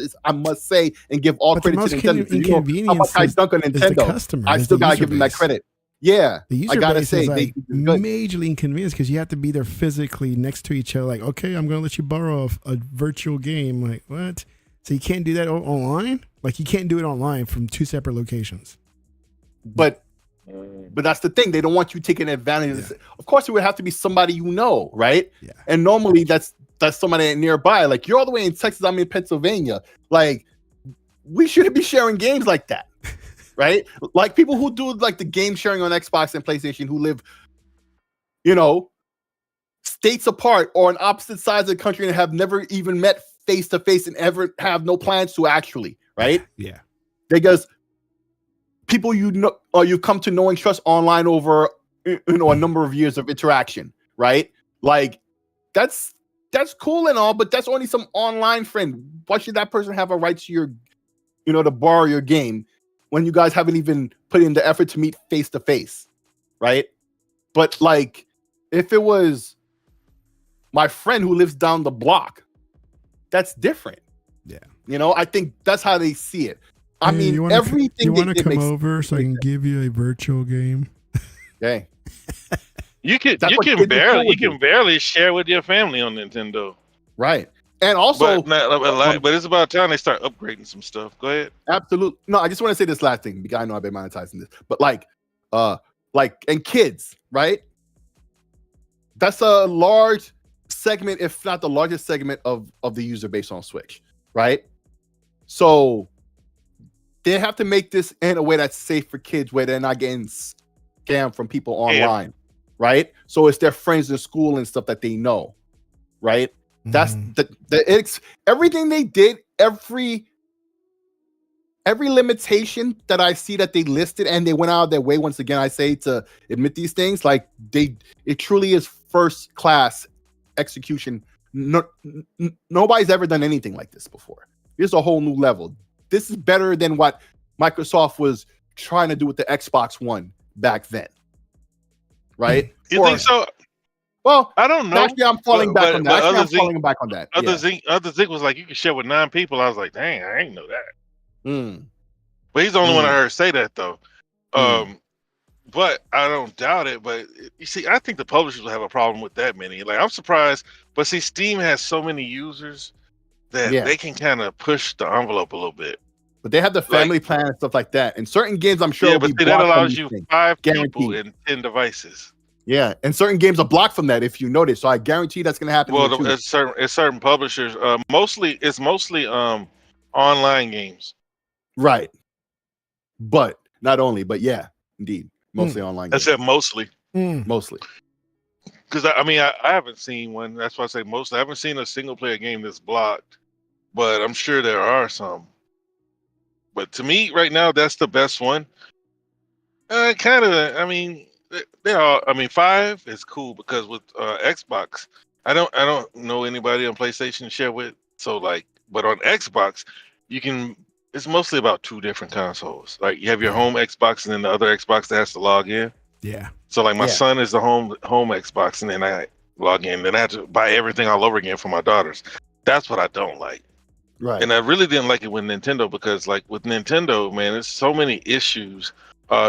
say and give all credit to Nintendo. How much I dunk on Nintendo? I still gotta give them that credit. Yeah, the user base is like majorly inconvenienced because you have to be there physically next to each other. Like, okay, I'm going to let you borrow a virtual game. Like, what? So you can't do that online? Like, you can't do it online from two separate locations. But that's the thing. They don't want you taking advantage of this. Of course, it would have to be somebody you know, right? Yeah. And normally that's somebody nearby. Like, you're all the way in Texas, I'm in Pennsylvania. Like, we shouldn't be sharing games like that. Right? Like people who do like the game sharing on Xbox and PlayStation who live, states apart or on opposite sides of the country and have never even met face to face and ever have no plans to actually, right? Yeah. Because people you come to know and trust online over a number of years of interaction, right? Like that's cool and all, but that's only some online friend. Why should that person have a right to your, to borrow your game when you guys haven't even put in the effort to meet face to face, right? But like, if it was my friend who lives down the block, that's different. Yeah. You know, I think that's how they see it. I mean, everything you they did come over so I can give you a virtual game. Okay. You can barely share with your family on Nintendo. Right. And also, but it's about time they start upgrading some stuff. Go ahead. Absolutely. No, I just want to say this last thing because I know I've been monetizing this, but and kids, right? That's a large segment, if not the largest segment of the user base on Switch, right? So they have to make this in a way that's safe for kids, where they're not getting scammed from people online, right? So it's their friends in school and stuff that they know, right? That's it's everything they did, every limitation that I see that they listed, and they went out of their way, once again I say, to admit these things. Like it truly is first class execution. Nobody's ever done anything like this before. Here's a whole new level. This is better than what Microsoft was trying to do with the Xbox One back then, right? You think so? Well, I don't know. Actually, I'm falling back on that. Other Zeke was like, you can share with 9 people. I was like, dang, I ain't know that. But he's the only one I heard say that, though. But I don't doubt it. But you see, I think the publishers will have a problem with that many. Like, I'm surprised. But see, Steam has so many users that they can kind of push the envelope a little bit. But they have the family plan and stuff like that. And certain games, I'm sure, yeah, but that allows you 5 people and 10 devices. Yeah, and certain games are blocked from that, if you notice. So I guarantee that's going to happen. Well, it's certain publishers. It's mostly online games. Right. But not only, but yeah, indeed, mostly online games. I said mostly. Mostly. Because I mean, I haven't seen one. That's why I say mostly. I haven't seen a single player game that's blocked, but I'm sure there are some. But to me, right now, that's the best one. Kind of. I mean. They are. I mean, 5 is cool because with Xbox, I don't know anybody on PlayStation to share with. So like, but on Xbox, you can. It's mostly about 2 different consoles. Like you have your home Xbox and then the other Xbox that has to log in. Yeah. So like my son is the home Xbox, and then I log in. Then I have to buy everything all over again for my daughters. That's what I don't like. Right. And I really didn't like it with Nintendo because like with Nintendo, man, there's so many issues.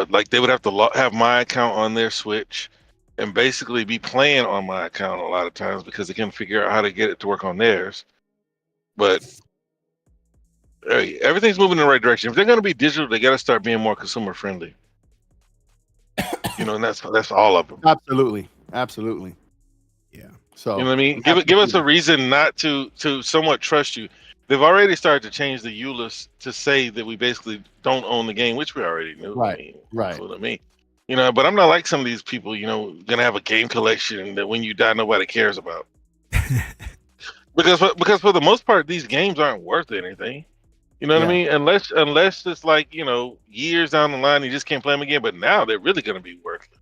Like they would have to have my account on their Switch and basically be playing on my account a lot of times because they can't figure out how to get it to work on theirs. But hey, everything's moving in the right direction. If they're going to be digital, they got to start being more consumer friendly. You know, and that's all of them. Absolutely. Yeah. So you know what I mean? Give us a reason not to somewhat trust you. They've already started to change the EULAs to say that we basically don't own the game, which we already knew. Right. I mean, right. To me, you know, but I'm not like some of these people. You know, gonna have a game collection that when you die, nobody cares about. because for the most part, these games aren't worth anything. You know what I mean? Unless it's like, you know, years down the line, you just can't play them again. But now they're really gonna be worthless.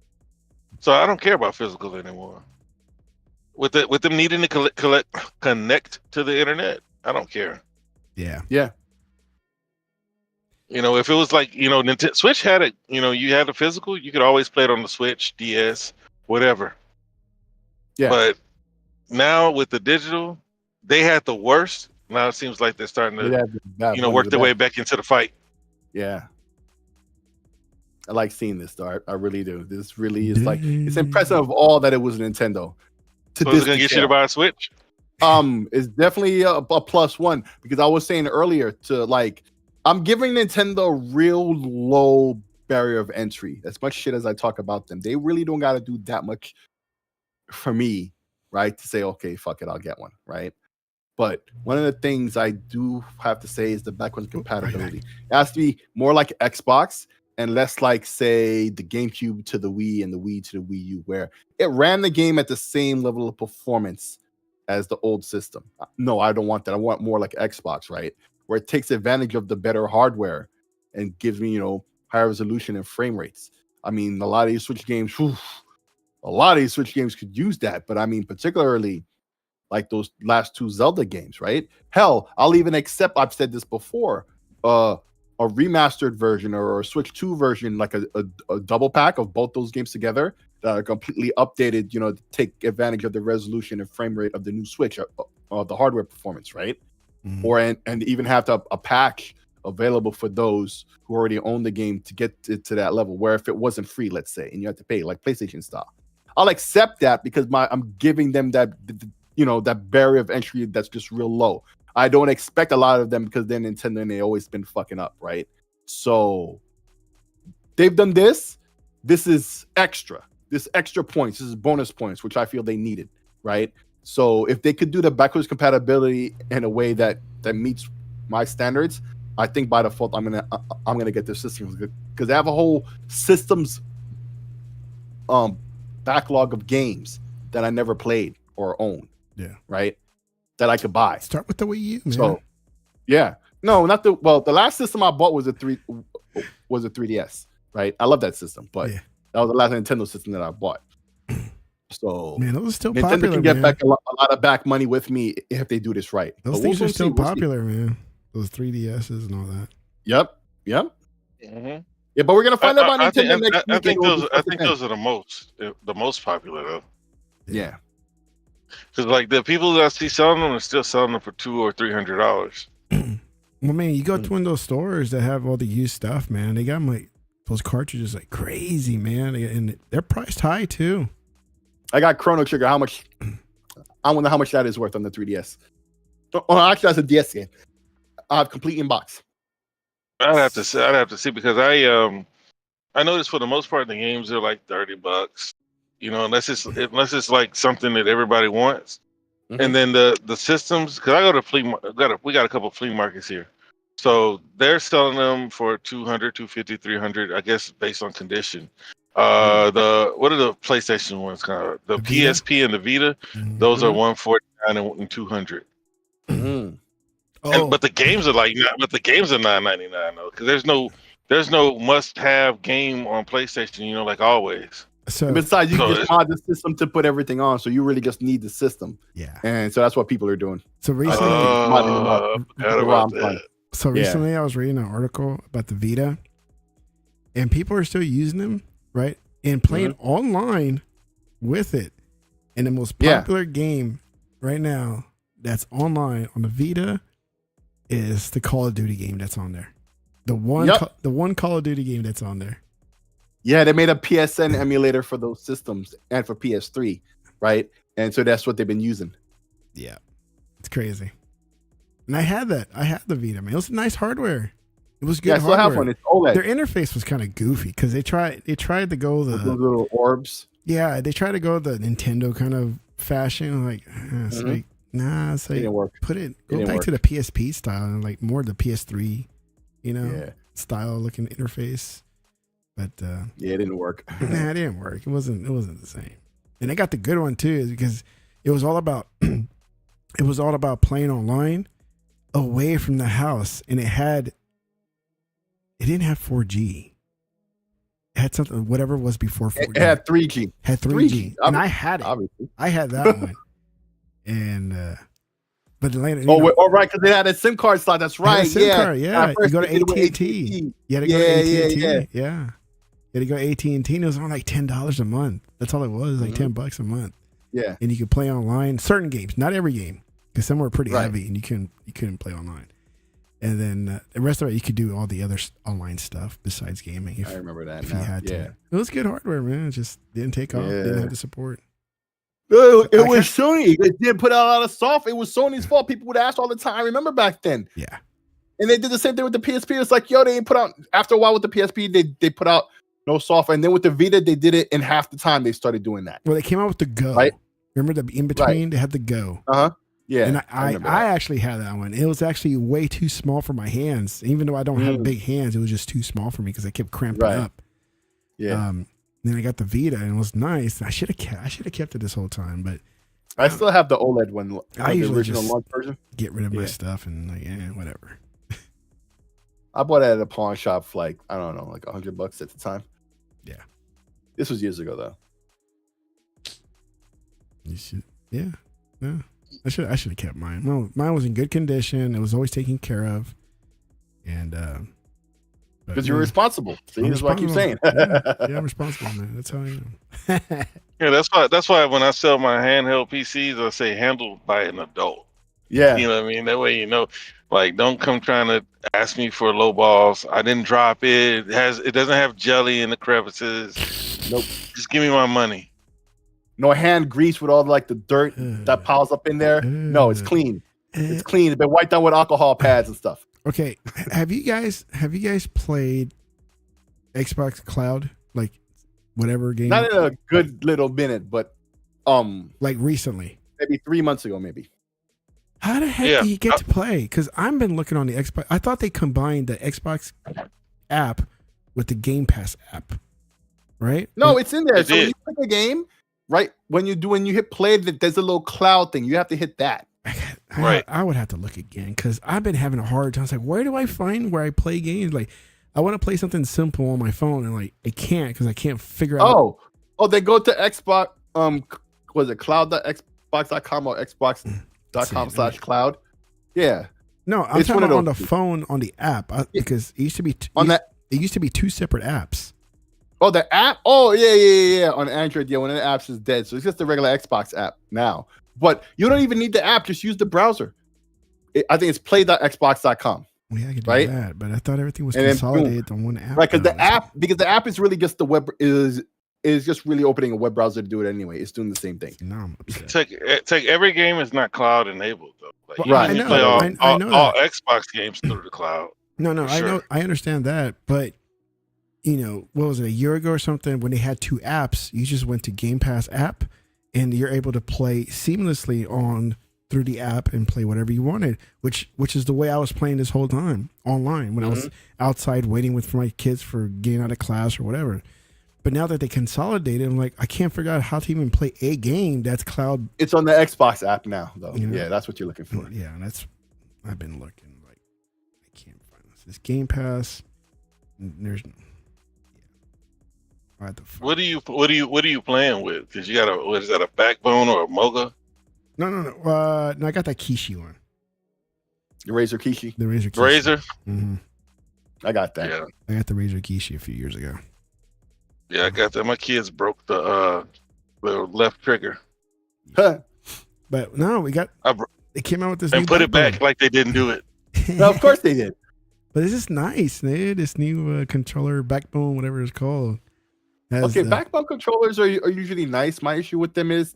So I don't care about physical anymore. With them needing to connect to the internet. I don't care. Yeah. You know, if it was like, you know, Switch had it, you know, you had a physical, you could always play it on the Switch, DS, whatever. Yeah. But now with the digital, they had the worst. Now it seems like they're starting to, work their way back into the fight. Yeah. I like seeing this, though. I really do. This really is like, it's impressive of all that it was Nintendo. So it's going to get you to buy a Switch? It's definitely a +1 because I was saying earlier to like, I'm giving Nintendo a real low barrier of entry. As much shit as I talk about them, they really don't got to do that much for me, right? To say, okay, fuck it, I'll get one, right? But one of the things I do have to say is the backwards compatibility. It has to be more like Xbox and less like, say, the GameCube to the Wii and the Wii to the Wii U, where it ran the game at the same level of performance as the old system. No, I don't want that. I want more like Xbox, right? Where it takes advantage of the better hardware and gives me, you know, higher resolution and frame rates. I mean, a lot of these Switch games could use that, but I mean, particularly like those last 2 Zelda games, right? Hell, I'll even accept, I've said this before, a remastered version or a Switch 2 version, like a double pack of both those games together that are completely updated, you know, to take advantage of the resolution and frame rate of the new Switch, of the hardware performance, right? or and even have a patch available for those who already own the game to get to that level. Where if it wasn't free, let's say, and you have to pay like PlayStation style, I'll accept that because I'm giving them that that barrier of entry that's just real low. I don't expect a lot of them because they're Nintendo and they always been fucking up, right? So they've done this. This is extra. This extra points. This is bonus points, which I feel they needed, right? So if they could do the backwards compatibility in a way that meets my standards, I think by default I'm gonna get their systems because they have a whole systems backlog of games that I never played or owned. Yeah. Right. That I could buy. Start with the Wii U, man. So yeah. No, not the last system I bought was a 3DS. Right. I love that system, but that was the last Nintendo system that I bought. So man, those are still Nintendo popular. Can get man. back a lot of back money with me if they do this right. Those things are still popular, man. Those 3DSs and all that. Yep. Mm-hmm. Yeah, but we're gonna find out about Nintendo next week. I think those are the most popular though. Yeah. Because like the people that I see selling them are still selling them for $200 or $300. Well, man, you go to one of those stores that have all the used stuff, man. They got them like those cartridges like crazy, man, and they're priced high too. I got Chrono Trigger. How much? I wonder how much that is worth on the 3DS. Oh, actually, that's a DS game. I have complete inbox. I'd have to see because I noticed for the most part the games are like $30. Unless it's like something that everybody wants. Mm-hmm. And then the systems, because I go to we got a couple of flea markets here. So they're selling them for $200, $250, $300, I guess based on condition. What are the PlayStation ones called? The PSP and the Vita, those are $149 and $200. Mm-hmm. But the games are $9.99 though, because there's no must-have game on PlayStation, like always. So besides, you can just mod the system to put everything on, so you really just need the system. Yeah, and so that's what people are doing. So recently, recently I was reading an article about the Vita, and people are still using them, right, and playing online with it. And the most popular game right now that's online on the Vita is the Call of Duty game that's on there. The one Call of Duty game that's on there. Yeah, they made a PSN emulator for those systems and for PS3, right? And so that's what they've been using. Yeah, it's crazy. And I had that. I had the Vita, man. It was nice hardware. It was good hardware. I still have one. It's OLED. Their interface was kind of goofy because they tried to go the little orbs. Yeah, they tried to go the Nintendo kind of fashion. Like, it's like, nah, it's like, it didn't work. Go back to the PSP style and like more the PS3, style looking interface. But it didn't work. Nah, it didn't work. It wasn't the same. And they got the good one too, because it was all about playing online away from the house, and it didn't have 4G. It had something, whatever was before 4G. It had 3G. Had 3G. And I had it. Obviously. I had that one. And but later, right, because they had a SIM card slot. That's right. SIM card, yeah. You go to AT&T. You had to go to AT&T. Yeah. You had to go to AT&T, and it was on like $10 a month. That's all it was, like $10 a month. Yeah. And you could play online certain games, not every game, because some were pretty heavy, and you couldn't play online. And then the rest of it, you could do all the other online stuff besides gaming. I remember that. If you had to. It was good hardware, man. It just didn't take off. Didn't have the support. It was Sony. They didn't put out a lot of software. It was Sony's fault. People would ask all the time. I remember back then. Yeah. And they did the same thing with the PSP. It's like, they ain't put out, after a while with the PSP, they put out no software. And then with the Vita, they did it in half the time they started doing that. Well, they came out with the Go. Right? Remember the in between? They had the Go. Uh-huh. Yeah. And I actually had that one. It was actually way too small for my hands. Even though I don't have big hands, it was just too small for me because I kept cramping up. Yeah. Then I got the Vita, and it was nice. I should have kept it this whole time, but I still have the OLED one. I usually the original just launch version. Get rid of my stuff and whatever. I bought it at a pawn shop for like, I don't know, like $100 at the time. Yeah. This was years ago though. You should, yeah. I should have kept mine. Well, mine was in good condition. It was always taken care of, and because you're responsible. See, that's what I keep saying. I'm responsible, man. That's how I am. Yeah, that's why when I sell my handheld PCs, I say handled by an adult. Yeah. You know what I mean? That way, like, don't come trying to ask me for low balls. I didn't drop it. It doesn't have jelly in the crevices. Nope. Just give me my money. No hand grease with all like the dirt that piles up in there. No, it's clean. It's clean. It's been wiped out with alcohol pads and stuff. Okay, have you guys played Xbox Cloud, like whatever game? Not in a good little minute, but like recently, maybe 3 months ago, maybe. How the heck do you get to play? Because I've been looking on the Xbox. I thought they combined the Xbox app with the Game Pass app, right? No, it's in there. So when you pick a game, right? When you hit play, there's a little cloud thing. You have to hit that. Right. I would have to look again because I've been having a hard time. It's like, where do I find where I play games? Like, I want to play something simple on my phone, and like I can't because I can't figure out. Oh, they go to Xbox. Was it cloud.xbox.com or xbox.com/cloud? Yeah. No, I'm talking about on the phone on the app because it used to be it used to be two separate apps. Oh, the app. Oh, yeah. On Android, yeah. One of the apps is dead, so it's just the regular Xbox app now. But you don't even need the app; just use the browser. I think it's play.xbox.com. Yeah, I could do that, but I thought everything was consolidated on one app. Right, because the app is really just the web is just really opening a web browser to do it anyway. It's doing the same thing. No, I'm upset. Take every game is not cloud enabled though. Like, right, I know all Xbox games through the cloud. No, I understand that, but what was it, a year ago or something when they had two apps? You just went to Game Pass app, and you're able to play seamlessly through the app and play whatever you wanted, which is the way I was playing this whole time online when I was outside waiting for my kids for getting out of class or whatever. But now that they consolidated, I'm like, I can't figure out how to even play a game that's cloud. It's on the Xbox app now, though. Yeah, that's what you're looking for. Yeah, I've been looking. Like, I can't find this. This Game Pass. There's What are you playing with? Because you got what is that, a Backbone or a Moga? No. No, I got that Kishi one. The Razer Kishi. The Razer Kishi. Razer. Mm-hmm. I got that. Yeah. I got the Razer Kishi a few years ago. Yeah, I got that. My kids broke the left trigger. Huh. But no, they came out with this and new put it Backbone. back like they didn't do it. No, of course they did. But it's just nice, man. This new controller, Backbone, whatever it's called. Backbone controllers are usually nice. My issue with them is,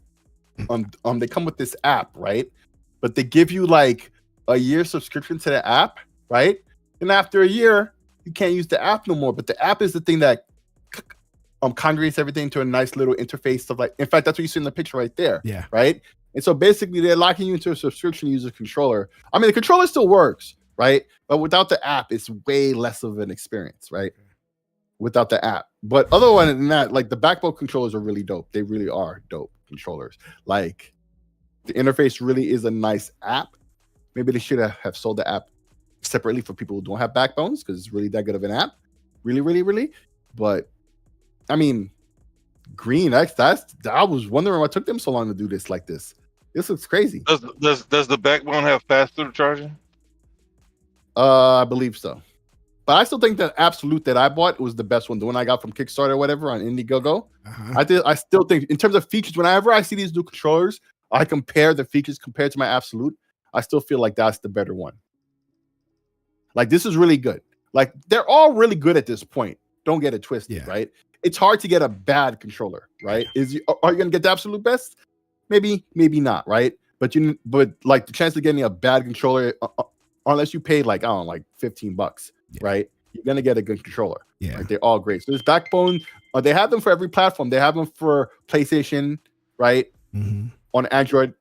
they come with this app, right? But they give you like a year subscription to the app, right? And after a year, you can't use the app no more. But the app is the thing that congregates everything to a nice little interface stuff. Like, in fact, that's what you see in the picture right there. Yeah. Right. And so basically, they're locking you into a subscription user controller. I mean, the controller still works, right? But without the app, it's way less of an experience, right? Without the app. But other than that, like the Backbone controllers are really dope. They really are dope controllers. Like the interface really is a nice app. Maybe they should have sold the app separately for people who don't have Backbones because it's really that good of an app. Really, really, really. But I mean, green. I was wondering what took them so long to do this like this. This looks crazy. Does the Backbone have pass-through charging? I believe so. But I still think that Absolute that I bought was the best one. The one I got from Kickstarter or whatever on Indiegogo. I still think in terms of features, whenever I see these new controllers, I compare the features compared to my Absolute. I still feel like that's the better one. Like, this is really good. Like, they're all really good at this point. Don't get it twisted, right? It's hard to get a bad controller, right? Are you going to get the absolute best? Maybe not, right? But like the chance of getting a bad controller, unless you pay like, I don't know, like $15, right? You're going to get a good controller. Yeah. Like, they're all great. So this Backbone, they have them for every platform. They have them for PlayStation, right? Mm-hmm. On Android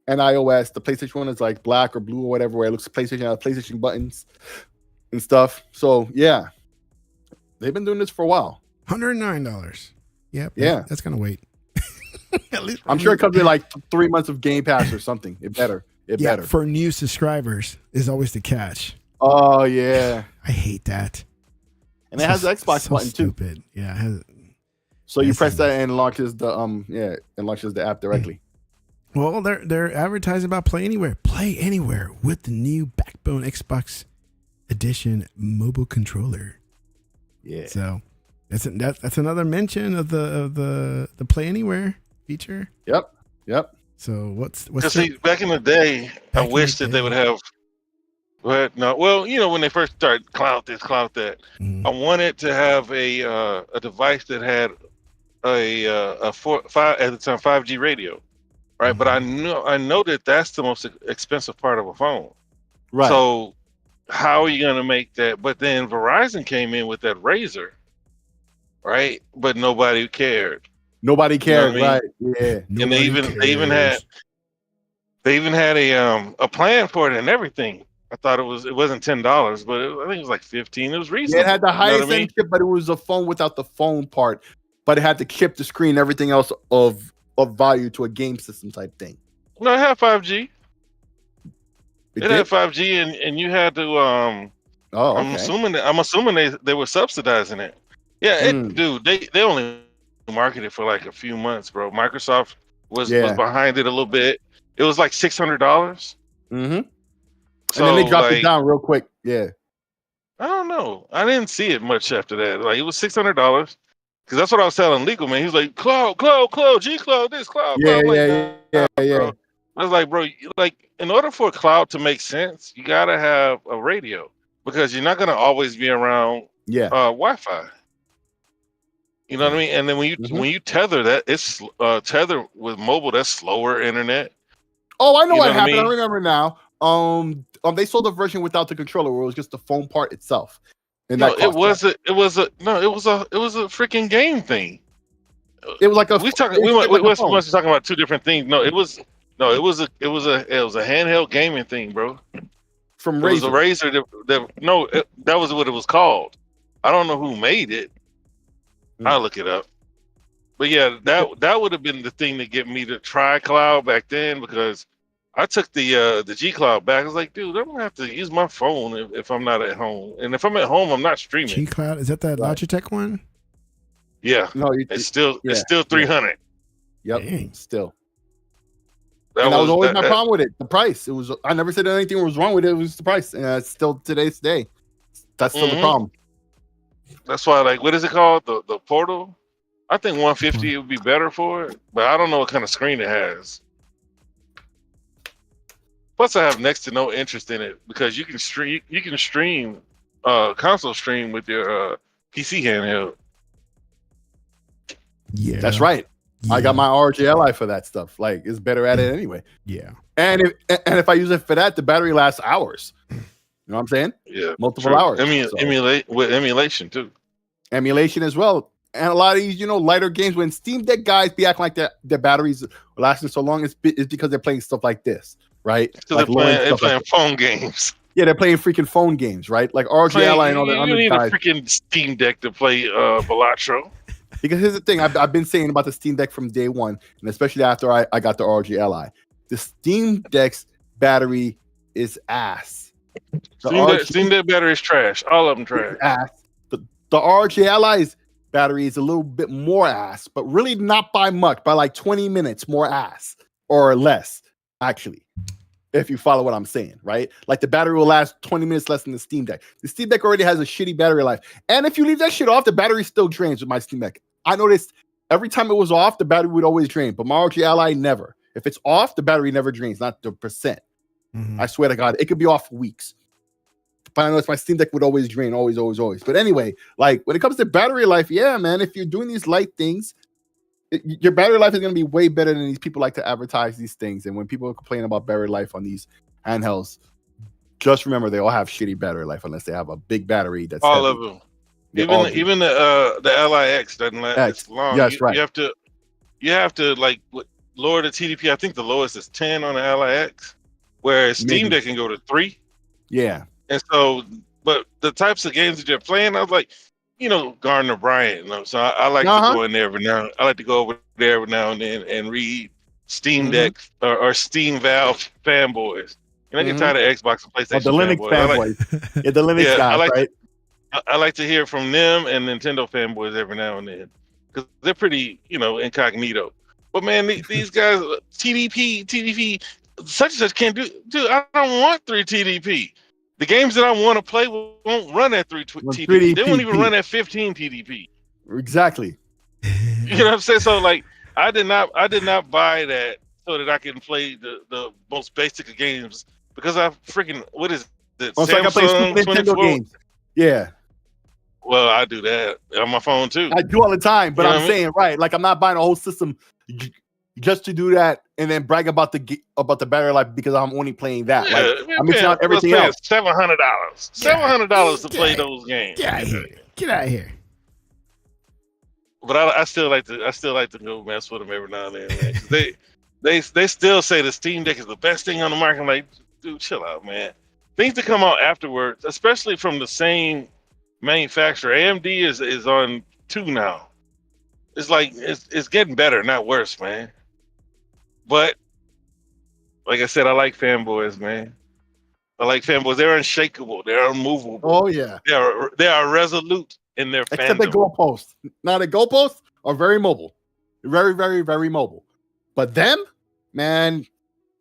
and iOS. The PlayStation one is like black or blue or whatever, where it looks PlayStation, has PlayStation buttons and stuff. So yeah, they've been doing this for a while. $109. Yep. Yeah. That's going to wait. At least I'm sure it comes in like 3 months of Game Pass or something. It better. For new subscribers is always the catch. Oh yeah. I hate that. And it has the Xbox button stupid. too. Yeah. So you press that and it launches the app directly. Well, they're advertising about Play Anywhere. Play Anywhere with the new Backbone Xbox Edition mobile controller. Yeah. So that's another mention of the Play Anywhere feature. Yep. So what's Because see, back in the day, I wish that they would have. But no, well, when they first started cloud this, cloud that, I wanted to have a device that had a 5 at the time 5G radio, right? But I know that that's the most expensive part of a phone. Right. So how are you going to make that? But then Verizon came in with that Razor, right? But nobody cared. Nobody cared, right? Yeah. And they even had a plan for it and everything. I thought it wasn't $10, but I think it was like $15. It was reasonable. Yeah, it had the highest end chip, but it was a phone without the phone part. But it had the chip, the screen, everything else of value to a game system type thing. No, it had 5G. It had 5G, and you had to. Okay. I'm assuming they were subsidizing it. Yeah, dude, they only marketed for like a few months, bro. Microsoft was behind it a little bit. It was like $600. Mm-hmm. So, and then they dropped it down real quick. Yeah. I don't know. I didn't see it much after that. Like, it was $600 because that's what I was telling Legal, man. He was like, cloud, G Cloud, this cloud. Yeah, yeah. I was like, bro, like, in order for cloud to make sense, you gotta have a radio because you're not gonna always be around Wi-Fi. You know what I mean? And then when you tether that, it's tether with mobile. That's slower internet. Oh, I know what happened. I remember now. They sold a version without the controller, where it was just the phone part itself. And it was a freaking game thing. It was like a. We must be talking about two different things. No, it was a handheld gaming thing, bro. From Razer. It was a Razer. That was what it was called. I don't know who made it. I'll look it up. But yeah, that would have been the thing to get me to try cloud back then, because I took the G Cloud back. I was like, dude, I'm gonna have to use my phone if I'm not at home. And if I'm at home, I'm not streaming. G Cloud, is that Logitech one? Yeah. No, it's still $300. Yep. Dang. Still. That was always my problem with it. The price. I never said anything was wrong with it. It was the price. And it's still today's day. That's still the problem. That's why, like, what is it called? The Portal? I think 150 would be better for it, but I don't know what kind of screen it has. Plus, I have next to no interest in it because you can stream console stream with your PC handheld. Yeah, that's right. Yeah. I got my RGLI for that stuff. Like, it's better at it anyway. Yeah. And if I use it for that, the battery lasts hours. You know what I'm saying? Yeah. Multiple hours. Emulate with emulation too. Emulation as well. And a lot of these, lighter games, when Steam Deck guys be acting like their batteries are lasting so long, it's because they're playing stuff like this, right? So like they're playing phone games. Yeah, they're playing freaking phone games, right? Like RGLI and all the other guys. You need a freaking Steam Deck to play Balatro. Because here's the thing, I've been saying about the Steam Deck from day one, and especially after I got the RGLI. The Steam Deck's battery is ass. Steam Deck battery is trash. All of them trash. Ass. The RGLI's battery is a little bit more ass, but really not by much, by like 20 minutes more ass or less, actually. If you follow what I'm saying, right? Like the battery will last 20 minutes less than the Steam Deck. The Steam Deck already has a shitty battery life. And if you leave that shit off, the battery still drains with my Steam Deck. I noticed every time it was off, the battery would always drain, but my RG Ally never. If it's off, the battery never drains, not the percent. Mm-hmm. I swear to God, it could be off for weeks. But I noticed my Steam Deck would always drain, always. But anyway, like when it comes to battery life, yeah, man, if you're doing these light things, your battery life is going to be way better than these people like to advertise these things. And when people complain about battery life on these handhelds, just remember they all have shitty battery life unless they have a big battery. That's all heavy. of them. Even the LIX doesn't last long. Yes, right. You have to like lower the TDP. I think the lowest is 10 on the LIX, whereas Steam Deck can go to 3. Yeah. And so, but the types of games that you're playing, I was like, Gardner Bryant. So I like to go in there every now. I like to go over there every now and then and read Steam Deck or Steam Valve fanboys. And I get tired of Xbox and PlayStation. The Linux fanboys. The Linux guys, right? I like to hear from them and Nintendo fanboys every now and then because they're pretty, incognito. But man, these guys, TDP, such and such can't do. Dude, I don't want 3 TDP. The games that I want to play won't run at 3 TDP. They won't even run at 15 TDP. Exactly. You know what I'm saying? So like, I did not buy that so that I can play the most basic of games because I freaking what is it? So I can play Super Samsung Nintendo 24. games. Yeah, Well, I do that on my phone too. I do all the time, but You know I'm what I mean? saying right, like I'm not buying a whole system just to do that and then brag about the battery life because I'm only playing that. Like Yeah, I'm mixing out everything else. $700. $700 to play those games. Get out of here. Get out of here. But I still like to go mess with them every now and then, man. 'Cause they still say the Steam Deck is the best thing on the market. I'm like, dude, chill out, man. Things that come out afterwards, especially from the same manufacturer, AMD is on 2 now. It's like it's getting better, not worse, man. But like I said, I like fanboys, man. I like fanboys. They're unshakable. They're unmovable. Oh yeah. They are resolute in their Except the fandom. goalposts. Now the goalposts are very mobile. Very, very, very mobile. But them, man,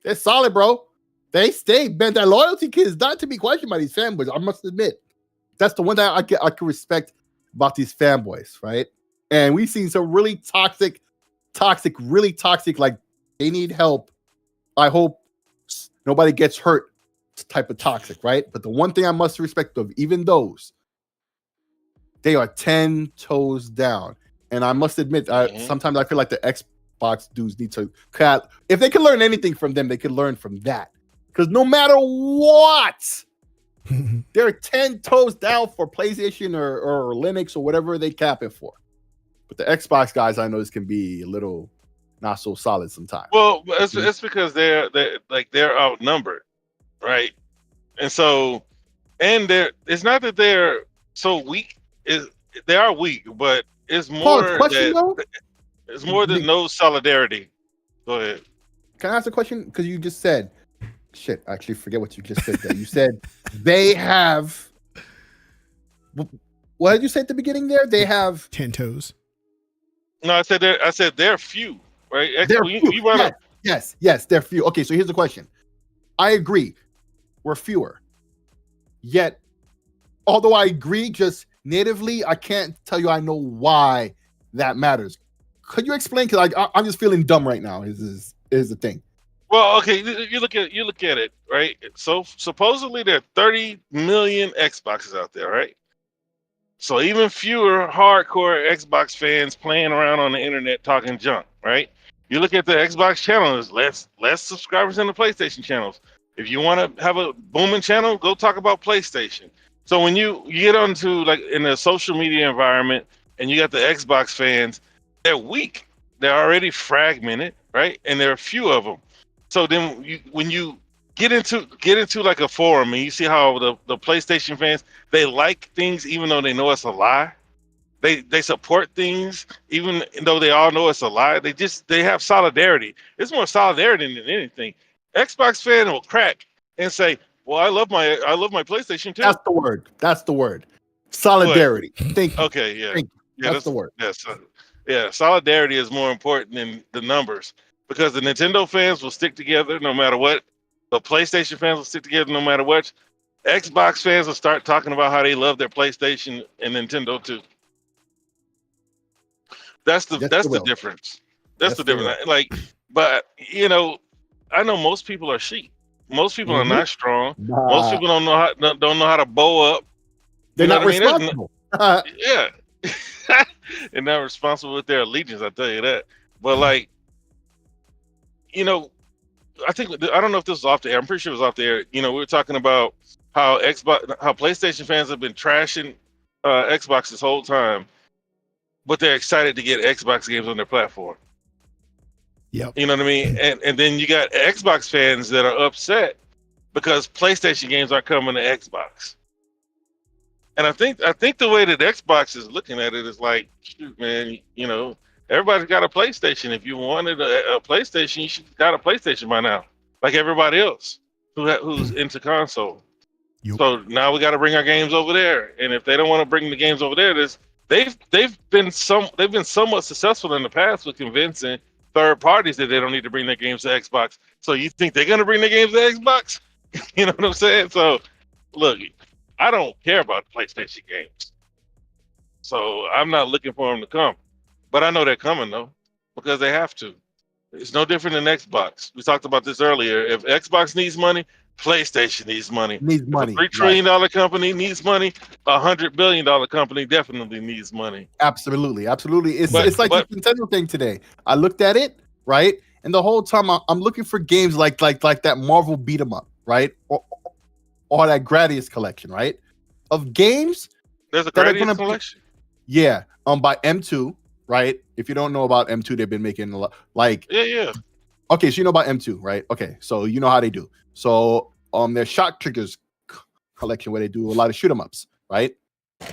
they're solid, bro. They stay, man. That loyalty kid is not to be questioned by these fanboys. I must admit. That's the one that I can respect about these fanboys, right? And we've seen some really toxic, really toxic, like they need help. I hope nobody gets hurt type of toxic, right? But the one thing I must respect of even those, they are 10 toes down. And I must admit, sometimes I feel like the Xbox dudes need to cut. If they can learn anything from them, they can learn from that. Because no matter what, they're 10 toes down for PlayStation or Linux or whatever they cap it for. But the Xbox guys, I know this can be a little not so solid sometimes. Well, it's because they're outnumbered, right? And so, and it's not that they're so weak. They are weak, but it's more that it's more than no solidarity. Go ahead. Can I ask a question? Because you just said, shit, I actually forget what you just said there. You said they have, what did you say at the beginning there? They have 10 toes. No, I said they're few, right? They're few. Yes, they're few. Okay, so here's the question. I agree. We're fewer. Yet, although I agree just natively, I can't tell you I know why that matters. Could you explain? Because I'm just feeling dumb right now. Is the thing. Well, okay, you look at it, right? So supposedly there are 30 million Xboxes out there, right? So even fewer hardcore Xbox fans playing around on the internet talking junk, right? You look at the Xbox channels, less subscribers than the PlayStation channels. If you want to have a booming channel, go talk about PlayStation. So when you get onto like in a social media environment and you got the Xbox fans, they're weak. They're already fragmented, right? And there are a few of them. So then when you get into like a forum and you see how the PlayStation fans, they like things even though they know it's a lie. They support things even though they all know it's a lie. They have solidarity. It's more solidarity than anything. Xbox fan will crack and say, "Well, I love my PlayStation too." That's the word. Solidarity. Thank you. Okay, yeah. Thank you. That's the word. Yes. Yeah, solidarity is more important than the numbers because the Nintendo fans will stick together no matter what. The PlayStation fans will stick together no matter what. Xbox fans will start talking about how they love their PlayStation and Nintendo too. That's the difference. That's the difference. Like, but I know most people are sheep. Most people are not strong. Most people don't know how to bow up. They're not responsible. Yeah. They're not responsible with their allegiance, I tell you that. But like, I don't know if this was off the air. I'm pretty sure it was off the air. We were talking about how PlayStation fans have been trashing Xbox this whole time, but they're excited to get Xbox games on their platform. Yep. You know what I mean? And then you got Xbox fans that are upset because PlayStation games aren't coming to Xbox. And I think the way that Xbox is looking at it is like, shoot, man, everybody's got a PlayStation. If you wanted a PlayStation, you should have got a PlayStation by now, like everybody else who's into console. Yep. So now we got to bring our games over there. And if they don't want to bring the games over there, they've been somewhat successful in the past with convincing third parties that they don't need to bring their games to Xbox. So you think they're gonna bring their games to Xbox? You know what I'm saying? So look, I don't care about PlayStation games. So I'm not looking for them to come. But I know they're coming though, because they have to. It's no different than Xbox. We talked about this earlier. If Xbox needs money, PlayStation needs money. Needs If money. a $3 trillion company needs money, $100 billion company definitely needs money. Absolutely. It's like the Nintendo thing today. I looked at it, right? And the whole time I'm looking for games like that Marvel beat 'em up, right? Or that Gradius collection, right? Of games. There's a Gradius collection? Yeah. By M2, right? If you don't know about M2, they've been making a lot Yeah. Okay, so you know about M2, right? Okay, so you know how they do. So their Shock Triggers collection where they do a lot of shoot 'em ups, right?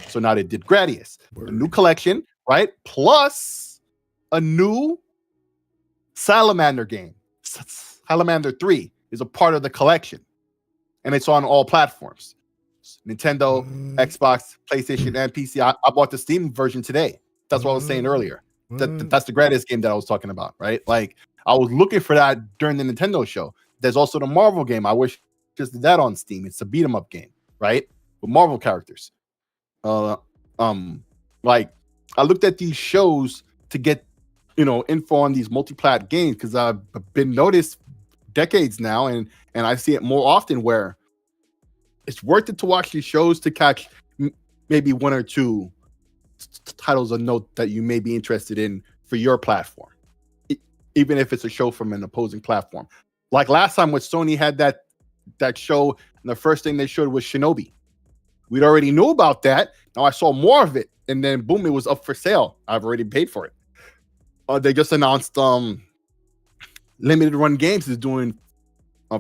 So now they did Gradius, a new collection, right? Plus a new Salamander game. Salamander 3 is a part of the collection, and it's on all platforms. Nintendo, Xbox, PlayStation, and PC. I bought the Steam version today. That's what I was saying earlier. That's the Gradius game that I was talking about, right? Like, I was looking for that during the Nintendo show. There's also the Marvel game. I wish just did that on Steam. It's a beat 'em up game, right? With Marvel characters. Like, I looked at these shows to get, info on these multi-plat games because I've been noticed decades now, and I see it more often where it's worth it to watch these shows to catch maybe one or two titles of note that you may be interested in for your platform, even if it's a show from an opposing platform. Like last time when Sony had that show, and the first thing they showed was Shinobi. We'd already knew about that. Now I saw more of it, and then boom, it was up for sale. I've already paid for it. They just announced Limited Run Games is doing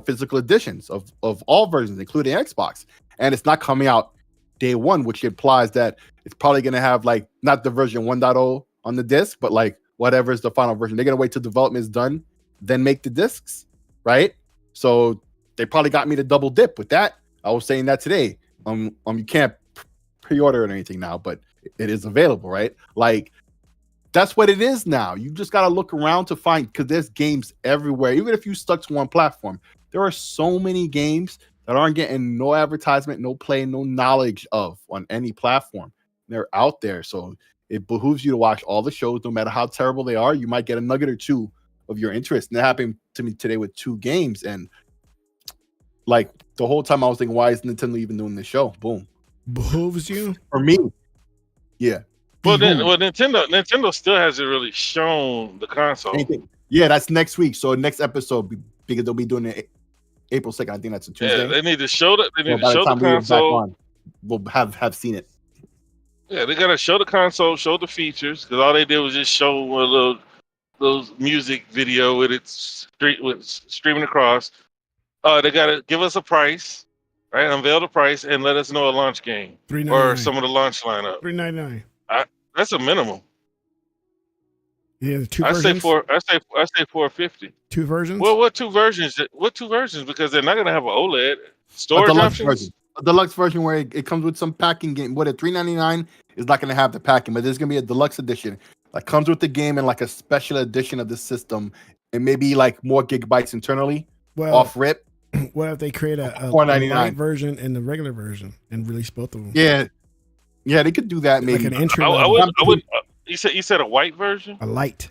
physical editions of all versions, including Xbox, and it's not coming out day one, which implies that it's probably going to have like not the version 1.0 on the disc, but like whatever is the final version. They're going to wait till development is done, then make the discs, right? So they probably got me to double dip with that. I was saying that today. You can't pre-order it or anything now, but it is available, right? Like, that's what it is now. You just got to look around to find, because there's games everywhere. Even if you stuck to one platform, there are so many games that aren't getting no advertisement, no play, no knowledge of on any platform. They're out there. So it behooves you to watch all the shows, no matter how terrible they are. You might get a nugget or two of your interest. And that happened to me today with 2 games. And like the whole time I was thinking, why is Nintendo even doing this show? Boom. Behooves you? For me. Yeah. Well, Nintendo still hasn't really shown the console. Yeah, that's next week. So next episode, because they'll be doing it April 2nd. I think that's a Tuesday. Yeah, they need to show that. They need to show the console. We'll have seen it. Yeah, they gotta show the console, show the features, because all they did was just show a little music video with streaming across. They gotta give us a price, right? Unveil the price and let us know a launch game or some of the launch lineup. $399. That's a minimum. Yeah, the 2 versions. I say $450. 2 versions. Well, what 2 versions? What 2 versions? Because they're not gonna have an OLED storage options. A deluxe version where it comes with some packing game. What at $399 is not gonna have the packing, but there's gonna be a deluxe edition that comes with the game and like a special edition of the system, and maybe like more gigabytes internally off rip. What if they create a light version and the regular version and release both of them? Yeah, they could do that. Maybe like an entry. I would. You said a white version? A light.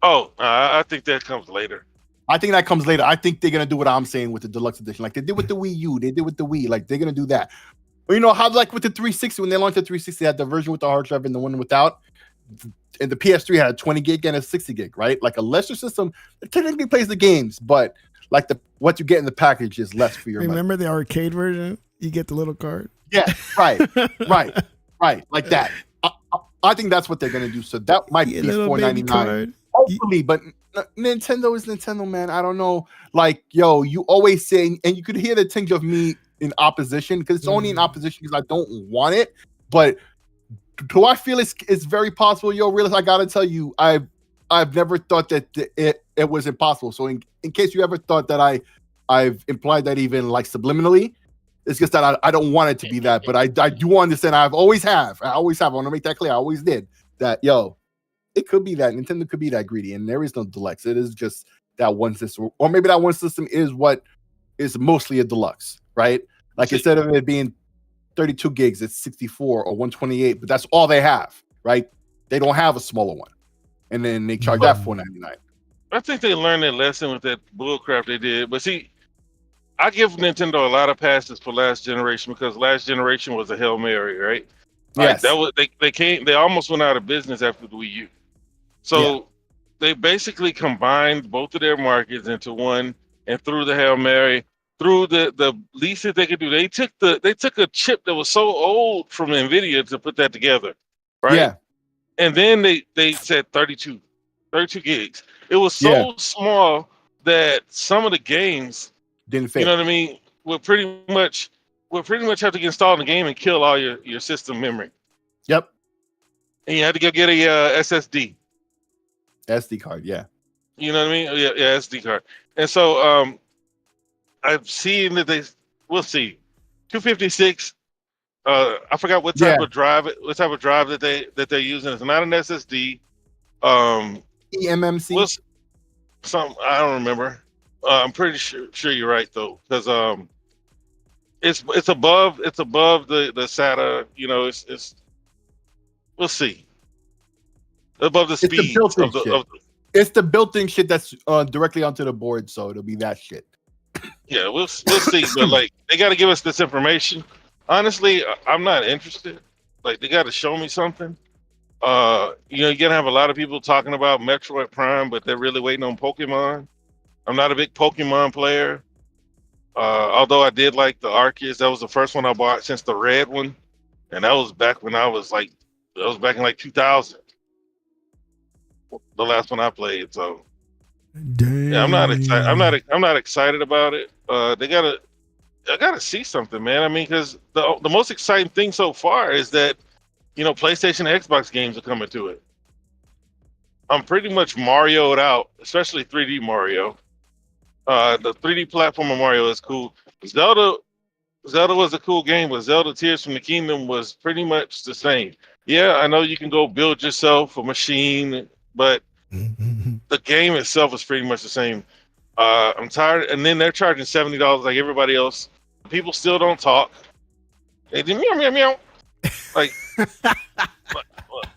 Oh, I think that comes later. I think that comes later. I think they're gonna do what I'm saying with the deluxe edition, like they did with the Wii U. They did with the Wii. Like they're gonna do that. But you know how, like with the 360, when they launched the 360, they had the version with the hard drive and the one without. And the PS3 had a 20 gig and a 60 gig, right? Like a lesser system that technically plays the games, but like what you get in the package is less for your money. Remember the arcade version? You get the little card. Yeah, right, like that. I think that's what they're gonna do. So that might be $499, hopefully. But Nintendo is Nintendo, man. I don't know. Like, yo, you always say, and you could hear the tinge of me in opposition, because it's only in opposition because I don't want it. But do I feel it's very possible? Yo, realist, I gotta tell you, I've never thought that it was impossible. So in case you ever thought that I've implied that even like subliminally, it's just that I don't want it to be that. But I do understand. I always have. I want to make that clear. I always did that. Yo, it could be that Nintendo could be that greedy, and there is no deluxe. It is just that one system, or maybe that one system is what is mostly a deluxe, right? Like instead of it being 32 gigs, it's 64 or 128, but that's all they have, right? They don't have a smaller one, and then they charge that $499. I think they learned their lesson with that bullcrap they did. But see, I give Nintendo a lot of passes for last generation because last generation was a Hail Mary, right? Like Yes. that was they almost went out of business after the Wii U. So they basically combined both of their markets into one and threw the Hail Mary, through the least that they could do. They took a chip that was so old from Nvidia to put that together, right? Yeah. And then they said 32 gigs. It was Yeah. so small that some of the games, Didn't you fit. know what I mean, would pretty much have to get installed in the game and kill all your system memory. Yep. And you had to go get a SSD. SD card. Yeah. You know what I mean? Yeah, SD card. And so I've seen that we'll see, 256. I forgot what type of drive that they're using. It's not an SSD. eMMC. What's some I don't remember. I'm pretty sure you're right though, because it's above the SATA. You know, it's we'll see, above the It's the speed built-in of the shit. It's the built-in shit that's directly onto the board, so it'll be that shit. Yeah, we'll see. But like, they got to give us this information. Honestly, I'm not interested. Like, they got to show me something. You're gonna have a lot of people talking about Metroid Prime, but they're really waiting on Pokemon. I'm not a big Pokemon player. Although I did like the Arceus. That was the first one I bought since the red one, and that was back when that was back in like 2000. The last one I played. So Dang. yeah, I'm not excited. I'm not excited about it. I gotta see something, man. I mean, because the most exciting thing so far is that PlayStation and Xbox games are coming to it. I'm pretty much Mario'd out, especially 3D Mario. The 3D platformer Mario is cool. Zelda was a cool game, but Zelda Tears from the Kingdom was pretty much the same. Yeah, I know you can go build yourself a machine, but the game itself is pretty much the same. I'm tired, and then they're charging $70 like everybody else. People still don't talk. They do meow meow meow, like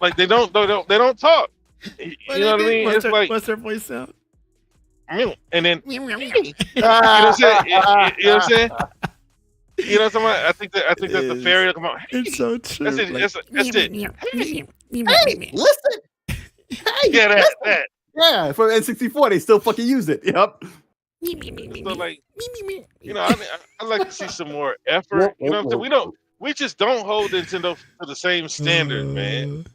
like they don't talk. You know what I mean? It's like, what's their voice sound? and then you know what I'm saying? You know what I'm saying? You know what I'm saying? I think that's the fairy. Come on, It's so true. that's it. That's it. Hey, listen. Hey, Yeah, listen. that. Yeah, for N64, they still fucking use it. Yep. So like, I like to see some more effort. You know what I'm saying? We just don't hold Nintendo to the same standard, man.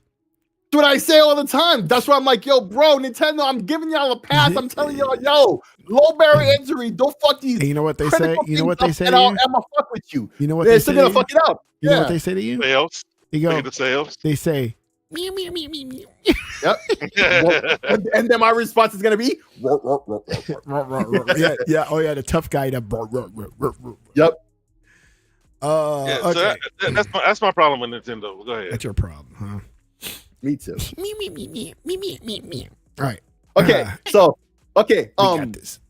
That's what I say all the time. That's why I'm like, yo, bro, Nintendo, I'm giving y'all a pass. I'm telling y'all, yo, low barrier entry. Don't fuck these. And you know what they say? You know what they say? And I'm gonna fuck with you. You know what They're they still say? gonna fuck it up. You know what they say to you? Sales. You go. The sales. They say. Yep. And then my response is gonna be, yeah. Oh yeah, the tough guy. Yep. Okay. So that's my problem with Nintendo. Go ahead. That's your problem, huh? Me too. All right. Okay. So okay.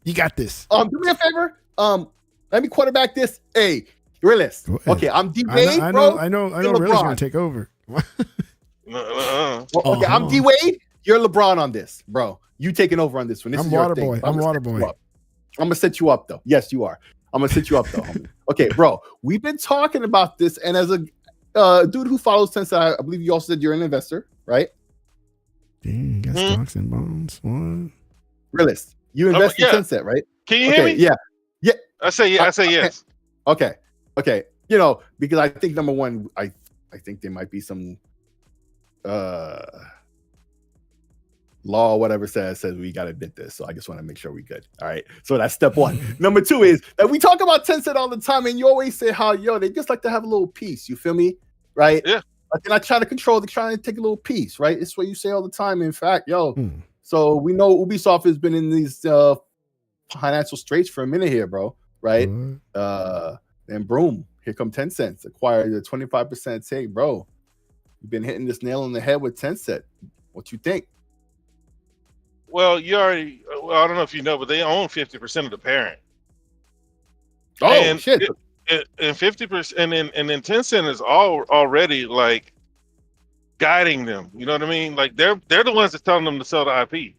You got this. Do me a favor. Let me quarterback this. Hey, realist. Okay, I'm D Wade, bro. I know. Realist gonna take over. Okay, I'm D Wade. You're LeBron on this, bro. You taking over on this one. This I'm is your water thing. boy. I'm water boy. I'm gonna set you up though. Yes, you are. I'm gonna set you up though. Okay, bro. We've been talking about this, and as a dude who follows Tencent, I believe you also said you're an investor, right? Dang, got stocks and bonds. What? Realist. You invest in Tencent, right? Can you hear me? Yeah. I say yes. Okay. Because I think number one, I think there might be some law or whatever says we got to admit this. So I just want to make sure we're good. All right. So that's step one. Number two is that we talk about Tencent all the time, and you always say how, they just like to have a little piece. You feel me? Right? Yeah. Like they're not trying to control, they're trying to take a little piece, right? It's what you say all the time. In fact, so we know Ubisoft has been in these financial straits for a minute here, bro. Right? And boom, here come Tencent, acquired a 25% take, bro. You've been hitting this nail on the head with Tencent. What you think? Well, I don't know if you know, but they own 50% of the parent. Oh, shit. And 50%, and then Tencent is already like guiding them. You know what I mean? Like they're the ones that's telling them to sell the IP.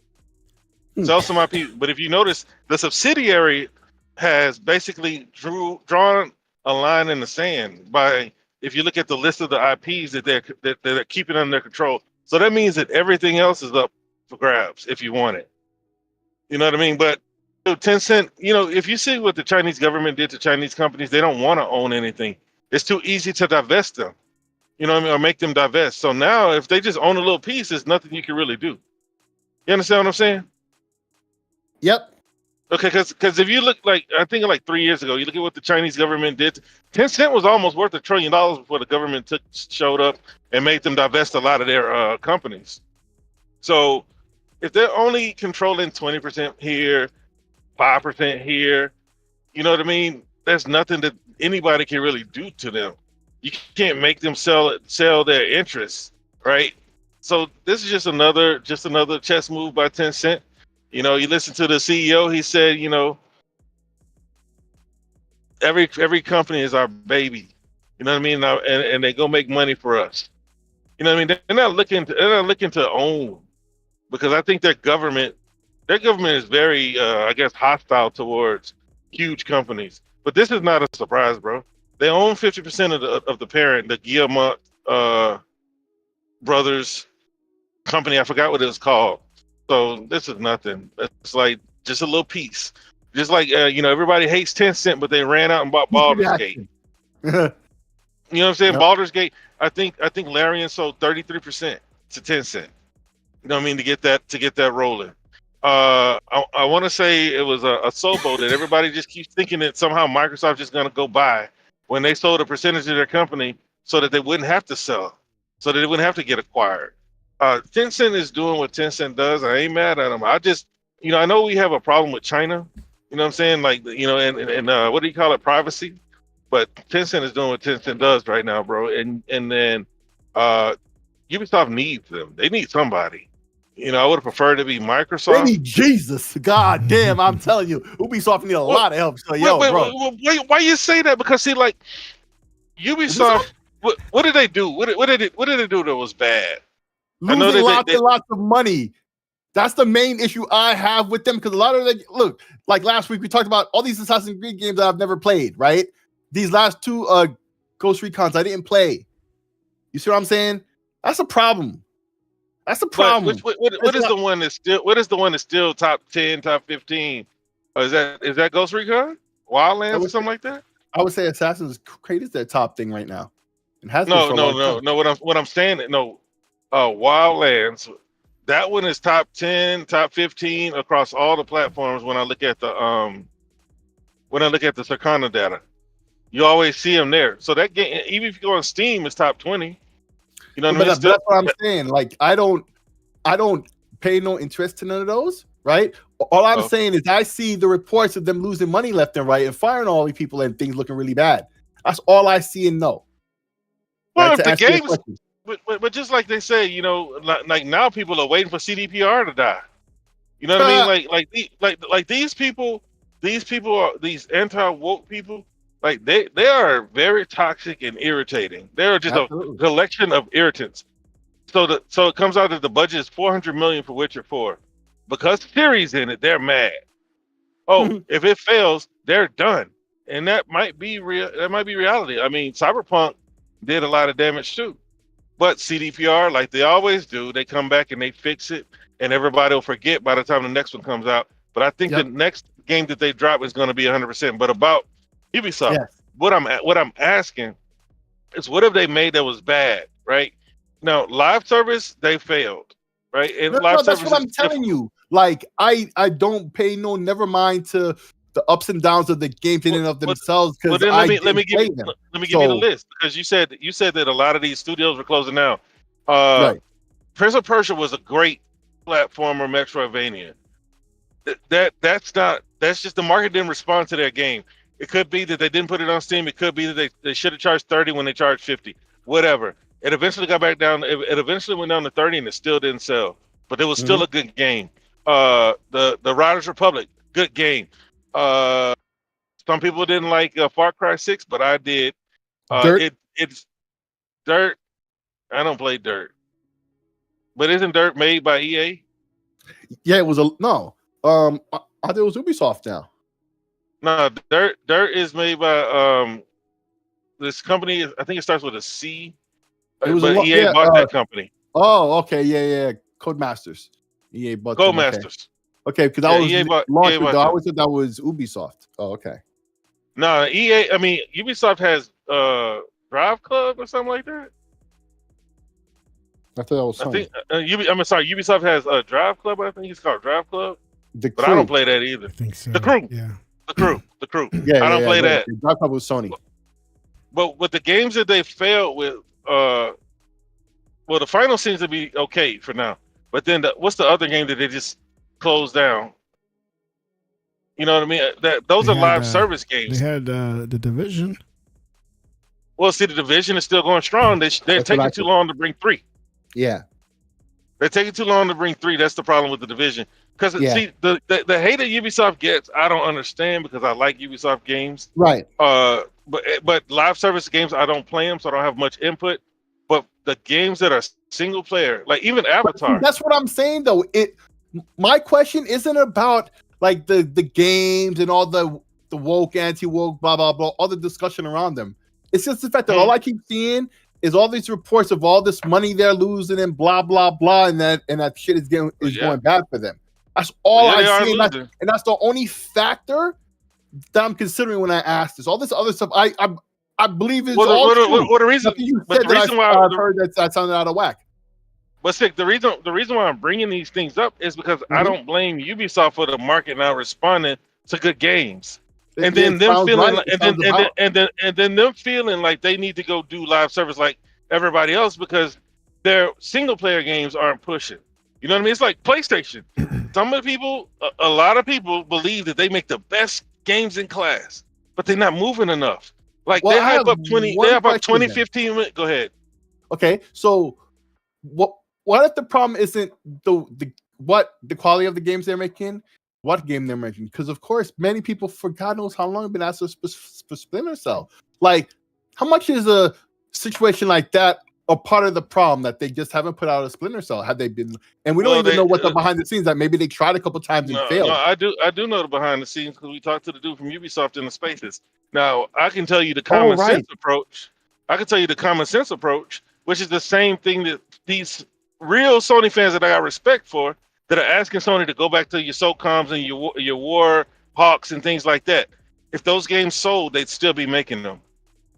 sell some IP. But if you notice, the subsidiary has basically drawn a line in the sand by, if you look at the list of the IPs that they're keeping under their control. So that means that everything else is up for grabs if you want it. You know what I mean? But Tencent, if you see what the Chinese government did to Chinese companies, they don't want to own anything. It's too easy to divest them. You know what I mean? Or make them divest. So now if they just own a little piece, there's nothing you can really do. You understand what I'm saying? Yep. Okay, because if you look, I think like 3 years ago, you look at what the Chinese government did. Tencent was almost worth $1 trillion before the government showed up and made them divest a lot of their companies. So if they're only controlling 20% here, 5% here, you know what I mean? There's nothing that anybody can really do to them. You can't make them sell their interests, right? So this is just another chess move by Tencent. You listen to the CEO. He said, every company is our baby. You know what I mean? And they go make money for us. You know what I mean? They're not looking to own, because I think their government is very, I guess, hostile towards huge companies. But this is not a surprise, bro. They own 50% of the parent, the Guillemot brothers company. I forgot what it was called. So this is nothing. It's like just a little piece. Just like everybody hates Tencent, but they ran out and bought Baldur's Gate. You know what I'm saying? Yep. Baldur's Gate. I think Larian sold 33% to Tencent. You know what I mean, to get that rolling. I want to say it was a Sobo that everybody just keeps thinking that somehow Microsoft is going to go buy when they sold a percentage of their company so that they wouldn't have to sell, so that they wouldn't have to get acquired. Tencent is doing what Tencent does. I ain't mad at them. I know we have a problem with China. You know what I'm saying? Like, and what do you call it? Privacy. But Tencent is doing what Tencent does right now, bro. And then Ubisoft needs them. They need somebody. I would have preferred to be Microsoft. They need Jesus. God damn, I'm telling you, Ubisoft need a lot of help. So, bro. Why you say that? Because see, like, Ubisoft, what did they do? What did they do that was bad? Losing lots of money. That's the main issue I have with them, because a lot of look, like last week we talked about all these Assassin's Creed games that I've never played, right? These last two Ghost Recons I didn't play. You see what I'm saying? That's a problem. That's a problem. What is the one that's still top 10, top 15? Is that Ghost Recon? Wildlands or something like that? I would say Assassin's Creed is their top thing right now. It has no. What I'm saying, Wildlands. That one is top 10, top 15 across all the platforms. When I look at the Circana data, you always see them there. So that game, even if you go on Steam, it's top 20. You know what I mean? That's what I'm saying. Like, I don't pay no interest to none of those, right? All I'm saying is I see the reports of them losing money left and right and firing all these people and things looking really bad. That's all I see and know. Well, right, if the games, but just like they say, like now people are waiting for CDPR to die. You know what I mean? Like these people are these anti-woke people. Like they are very toxic and irritating. They're just a collection of irritants. So it comes out that the budget is $400 million for Witcher 4. Because Ciri's in it, they're mad. Oh, if it fails, they're done. And that might be real. That might be reality. I mean, Cyberpunk did a lot of damage too. But CDPR, like they always do, they come back and they fix it, and everybody will forget by the time the next one comes out. But I think the next game that they drop is going to be 100%. But about Ubisoft, what I'm asking is, what have they made that was bad, right? Now, live service, they failed, right? And that's what I'm telling you. Like, I don't pay no never mind to the ups and downs of the games in and of themselves. Because let me give you the list, because you said that a lot of these studios were closing down. Right. Prince of Persia was a great platformer Metroidvania. That's just the market didn't respond to their game. It could be that they didn't put it on Steam. It could be that they should have charged 30 when they charged 50. Whatever. It eventually got back down. It eventually went down to 30, and it still didn't sell. But it was still a good game. The Riders Republic, good game. Some people didn't like Far Cry 6, but I did. It's Dirt. I don't play Dirt. But isn't Dirt made by EA? Yeah, it was no. I thought it was Ubisoft now. No, Dirt is made by this company. I think it starts with a C, but EA bought that company. Oh, okay, yeah. Codemasters. EA bought them, Codemasters. Okay, because I was launched with. I always thought that was Ubisoft. Oh, okay. No, EA. I mean, Ubisoft has Drive Club or something like that. I thought that was Sony. I think I'm sorry. Ubisoft has a Drive Club. I think it's called Drive Club. But I don't play that either. I think so. The Crew. Yeah. The Crew. Yeah, I don't play that. Drive Club was Sony. But with the games that they failed with, well, the final seems to be okay for now. But then what's the other game that they just closed down? You know what I mean? Those are live service games. They had the Division. Well, see, the Division is still going strong. They're taking too long to bring 3. Yeah. They're taking too long to bring 3. That's the problem with the Division. Because see, the hate that Ubisoft gets, I don't understand because I like Ubisoft games. Right. But live service games, I don't play them, so I don't have much input. But the games that are single player, like even Avatar. That's what I'm saying, though. My question isn't about like the games and all the woke, anti-woke, blah blah blah, all the discussion around them. It's just the fact that all I keep seeing is all these reports of all this money they're losing and blah blah blah, and that shit is going bad for them. That's all I see, and that's the only factor that I'm considering when I ask this. All this other stuff, I believe is all true. What the reason? I've heard that sounded out of whack. But Stick, the reason why I'm bringing these things up is because I don't blame Ubisoft for the market not responding to good games, and then them feeling them feeling like they need to go do live service like everybody else because their single player games aren't pushing. You know what I mean? It's like PlayStation. Some of the people, a lot of people believe that they make the best games in class, but they're not moving enough. Like they hype up 2015. Go ahead. Okay, so what if the problem isn't the quality of the games they're making? What game they're making? Because of course, many people for God knows how long have been asking for Splinter Cell. Like, how much is a situation like that a part of the problem that they just haven't put out a Splinter Cell? Have they been? And we don't even know what the behind the scenes. That maybe they tried a couple times and failed. No, I do know the behind the scenes because we talked to the dude from Ubisoft in the Spaces. Now I can tell you the common sense approach. I can tell you the common sense approach, which is the same thing that these real Sony fans that I got respect for that are asking Sony to go back to your SOCOMs and your War Hawks and things like that. If those games sold, they'd still be making them.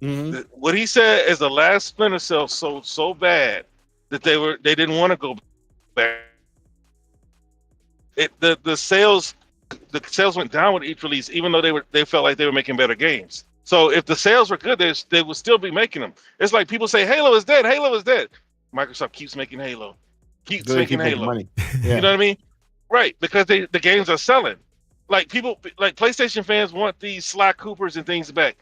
Mm-hmm. What he said is the last Splinter Cell sold so bad that they didn't want to go back. The sales went down with each release, even though they felt like they were making better games. So if the sales were good, they would still be making them. It's like people say Halo is dead. Halo is dead. Microsoft keeps making Halo. Keeps making Halo. Money. Yeah. You know what I mean? Right, because the games are selling. Like people, like PlayStation fans want these Sly Coopers and things back.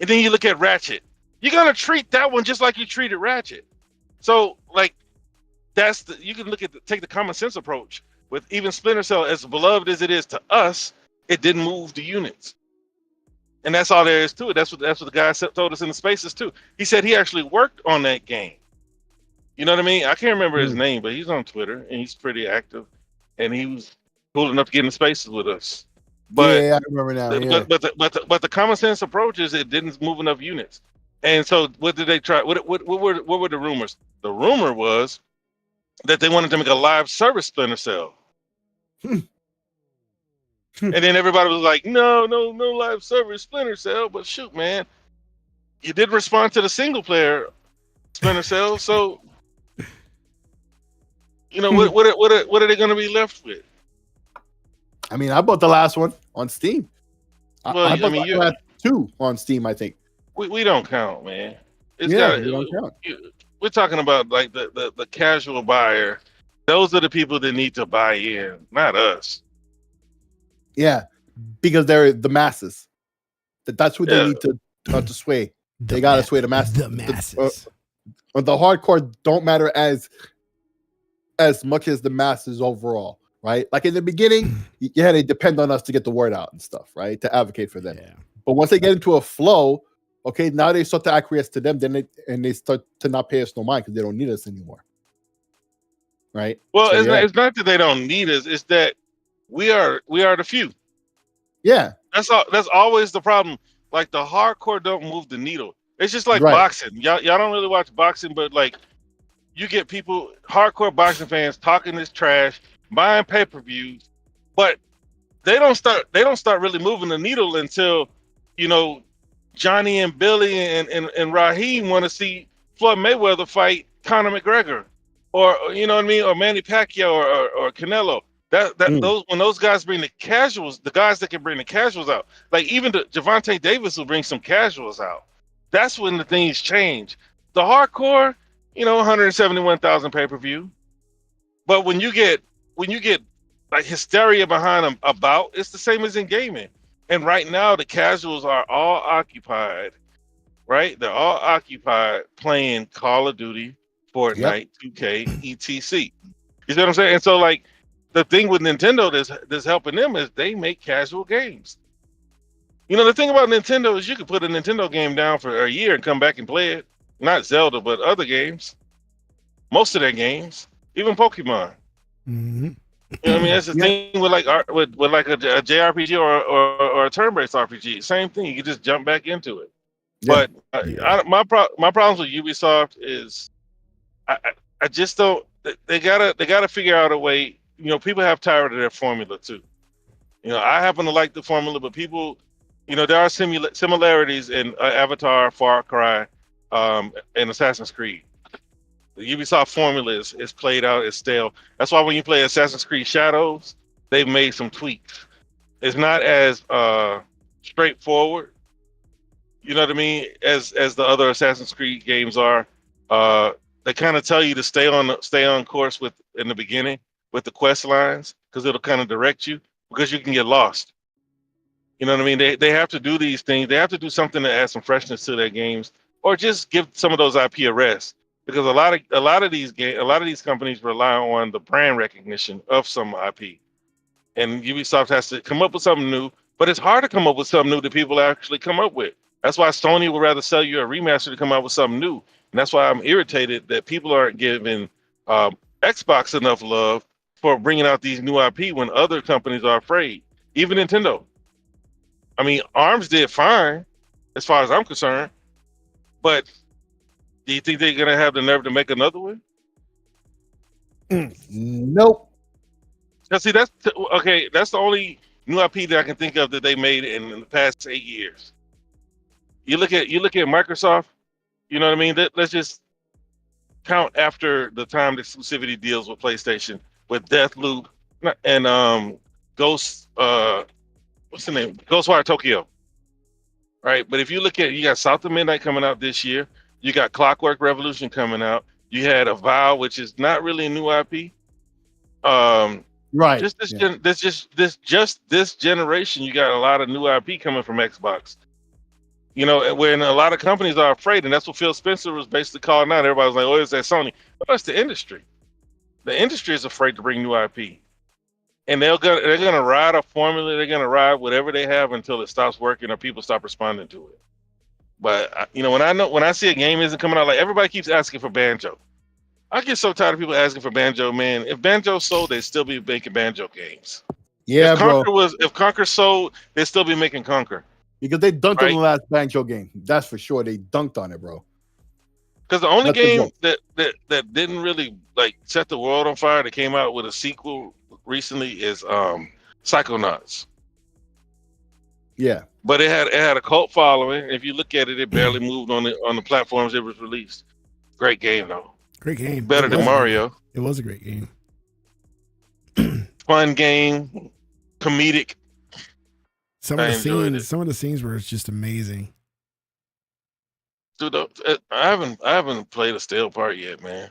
And then you look at Ratchet. You're gonna treat that one just like you treated Ratchet. So like you can take the common sense approach with even Splinter Cell, as beloved as it is to us, it didn't move the units. And that's all there is to it. That's what the guy told us in the Spaces too. He said he actually worked on that game. You know what I mean? I can't remember his name, but he's on Twitter and he's pretty active. And he was cool enough to get in the Spaces with us. But yeah, I remember now. But the common sense approach is it didn't move enough units. And so what did they try? What were the rumors? The rumor was that they wanted to make a live service Splinter Cell. And then everybody was like, no live service Splinter Cell. But shoot, man, you did respond to the single player Splinter Cell, so you know what are they going to be left with? I mean, I bought the last one on Steam. Well, I bought the last 2 on Steam, I think. We don't count, man. We don't count. We're talking about like the casual buyer. Those are the people that need to buy in, not us. Yeah, because they're the masses. That's what they need to sway. They got to sway the masses. The masses. The hardcore don't matter as much as the masses overall, right? Like in the beginning, they depend on us to get the word out and stuff, right? To advocate for them. Yeah. But once they get into a flow, okay, now they start to acquiesce to them, they start to not pay us no mind because they don't need us anymore, right? Well, so, it's not that they don't need us; it's that We are the few. Yeah. That's always the problem. Like the hardcore don't move the needle. It's just like Right. boxing. Y'all don't really watch boxing, but like you get people, hardcore boxing fans, talking this trash, buying pay-per-views, but they don't start really moving the needle until, you know, Johnny and Billy and Raheem want to see Floyd Mayweather fight Conor McGregor, or you know what I mean, or Manny Pacquiao or Canelo. Those when those guys bring the casuals, the guys that can bring the casuals out, like even the Javante Davis will bring some casuals out. That's when the things change. The hardcore, you know, 171,000 pay-per-view. But when you get like hysteria behind a bout, it's the same as in gaming. And right now the casuals are all occupied, right? They're all occupied playing Call of Duty, Fortnite, 2K, etc. You see what I'm saying? And so like the thing with Nintendo that's helping them is they make casual games. You know, the thing about Nintendo is you can put a Nintendo game down for a year and come back and play it. Not Zelda, but other games. Most of their games, even Pokemon. Mm-hmm. You know what I mean? That's the thing with like with like a JRPG or a turn-based RPG. Same thing. You can just jump back into it. Yeah. But my problems with Ubisoft is I just don't. They gotta figure out a way. You know, people have tired of their formula too. You know, I happen to like the formula, but people, you know, there are similarities in Avatar, Far Cry, and Assassin's Creed. The Ubisoft formula is played out, it's stale. That's why when you play Assassin's Creed Shadows, they've made some tweaks. It's not as straightforward, you know what I mean, as the other Assassin's Creed games are. They kind of tell you to stay on course with in the beginning with the quest lines, because it'll kind of direct you, because you can get lost. You know what I mean? They have to do these things. They have to do something to add some freshness to their games, or just give some of those IP a rest. Because a lot of these companies rely on the brand recognition of some IP, and Ubisoft has to come up with something new. But it's hard to come up with something new that people actually come up with. That's why Sony would rather sell you a remaster to come out with something new, and that's why I'm irritated that people aren't giving Xbox enough love for bringing out these new IP when other companies are afraid. Even Nintendo. I mean, ARMS did fine, as far as I'm concerned, but do you think they're gonna have the nerve to make another one? Nope. Now, see, that's okay. That's the only new IP that I can think of that they made in the past 8 years. You look at Microsoft. You know what I mean? Let's just count after the time the exclusivity deals with PlayStation, with Deathloop and Ghost. What's the name? Ghostwire Tokyo. Right, but if you look at, you got South of Midnight coming out this year. You got Clockwork Revolution coming out. You had Avowed, which is not really a new IP. Right. Just this generation, you got a lot of new IP coming from Xbox. You know, when a lot of companies are afraid, and that's what Phil Spencer was basically calling out. Everybody was like, "Oh, is that Sony?" Well, that's the industry. The industry is afraid to bring new IP, and they're gonna ride a formula. They're gonna ride whatever they have until it stops working or people stop responding to it. But you know, when I see a game isn't coming out, like everybody keeps asking for Banjo. I get so tired of people asking for Banjo, man. If Banjo sold, they'd still be making Banjo games. Yeah, if Conquer sold, they'd still be making Conquer. Because they dunked on the last Banjo game. That's for sure. They dunked on it, bro. Because the only game that didn't really like set the world on fire that came out with a sequel recently is Psychonauts. Yeah. But it had a cult following. If you look at it, it barely moved on the platforms it was released. Great game though. Great game. Better than Mario. It was a great game. Fun game, comedic. Some of the scenes were just amazing. Dude, I haven't played a stale part yet, man.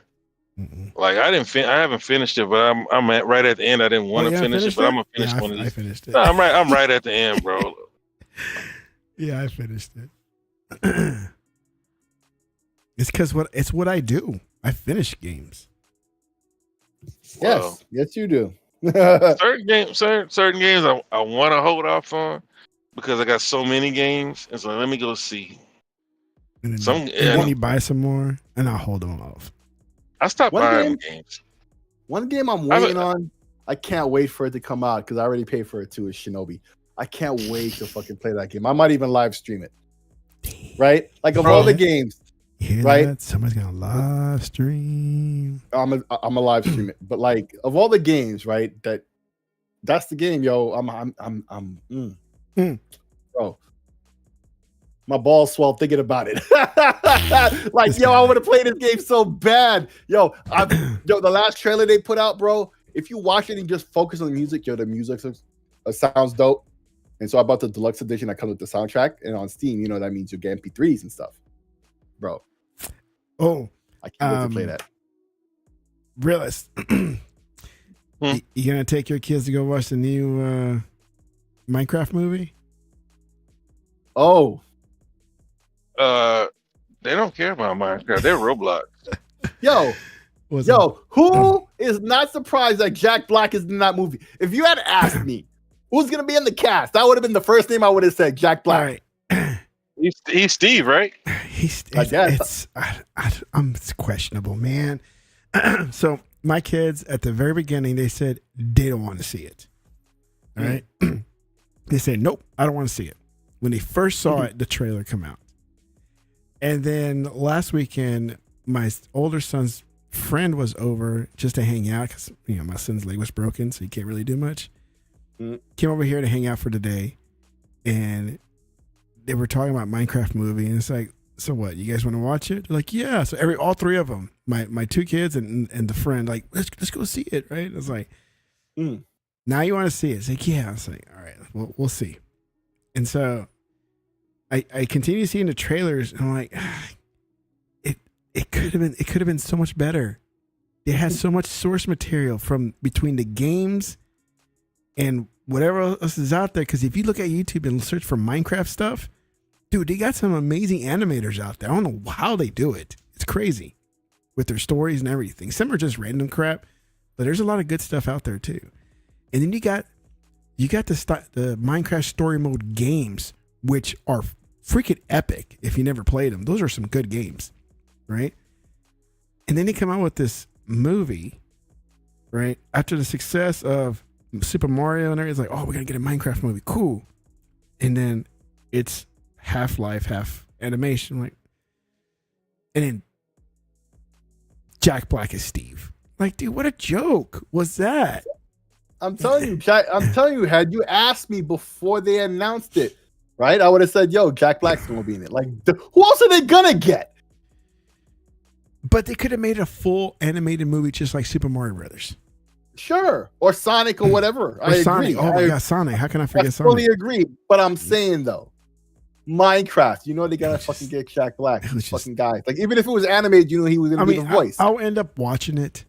Mm-mm. Like I haven't finished it, but I'm right at the end. I didn't want to finish it, but I'm gonna finish one of these. I finished it. No, I'm right at the end, bro. Yeah, I finished it. It's because it's what I do. I finish games. Yes, yes, you do. certain games I want to hold off on because I got so many games, and so let me go see. And then you buy some more, and I'll hold them off. I stopped buying games. One game I'm waiting on I can't wait for it to come out because I already paid for it too. Is Shinobi. I can't wait to fucking play that game. I might even live stream it. Right? Like of all the games, right? That? Somebody's gonna live stream. I'm a live stream it. But like of all the games, right? That's the game, yo. Bro. My balls swell thinking about it. Like, yo, I want to play this game so bad. Yo, the last trailer they put out, bro. If you watch it and just focus on the music, yo, the music sounds dope. And so I bought the deluxe edition that comes with the soundtrack. And on Steam, you know, that means you get MP3s and stuff. Bro. Oh. I can't wait to play that. Realist. You gonna take your kids to go watch the new Minecraft movie? Oh. They don't care about Minecraft. They're Roblox. Yo, who is not surprised that Jack Black is in that movie? If you had asked me who's gonna be in the cast, that would have been the first name I would have said. Jack Black. Right. He's Steve, right? It's questionable, man. So my kids at the very beginning, they said they don't want to see it. All right. They said, nope, I don't want to see it. When they first saw it, the trailer come out. And then last weekend, my older son's friend was over just to hang out because, you know, my son's leg was broken, so he can't really do much. Came over here to hang out for the day, and they were talking about Minecraft movie, and it's like, so what? You guys want to watch it? They're like, yeah. So all three of them, my two kids and the friend, like, let's go see it, right? It's like, now you want to see it? It's like, yeah. I was like, all right, we'll see. And so I continue seeing the trailers, and I'm like, it could have been so much better. It has so much source material from between the games and whatever else is out there. Because if you look at YouTube and search for Minecraft stuff, dude, they got some amazing animators out there. I don't know how they do it. It's crazy with their stories and everything. Some are just random crap, but there's a lot of good stuff out there too. And then you got the Minecraft story mode games, which are freaking epic. If you never played them, those are some good games, right? And then they come out with this movie, right? After the success of Super Mario and everything, it's like, oh, we're gonna get a Minecraft movie, cool. And then it's half life, half animation, like, and then Jack Black is Steve. Like, dude, what a joke was that? I'm telling you, Jack. I'm telling you, had you asked me before they announced it, right? I would have said, "Yo, Jack Black's gonna be in it." Like, who else are they gonna get? But they could have made a full animated movie just like Super Mario Brothers. Sure, or Sonic or whatever. Or Sonic. Agree. Oh my God, Sonic! How can I forget Sonic? I fully agree. But I'm saying though, Minecraft. You know they gotta fucking get Jack Black. Fucking guy. Like even if it was animated, you know he was gonna be the voice. I'll end up watching it.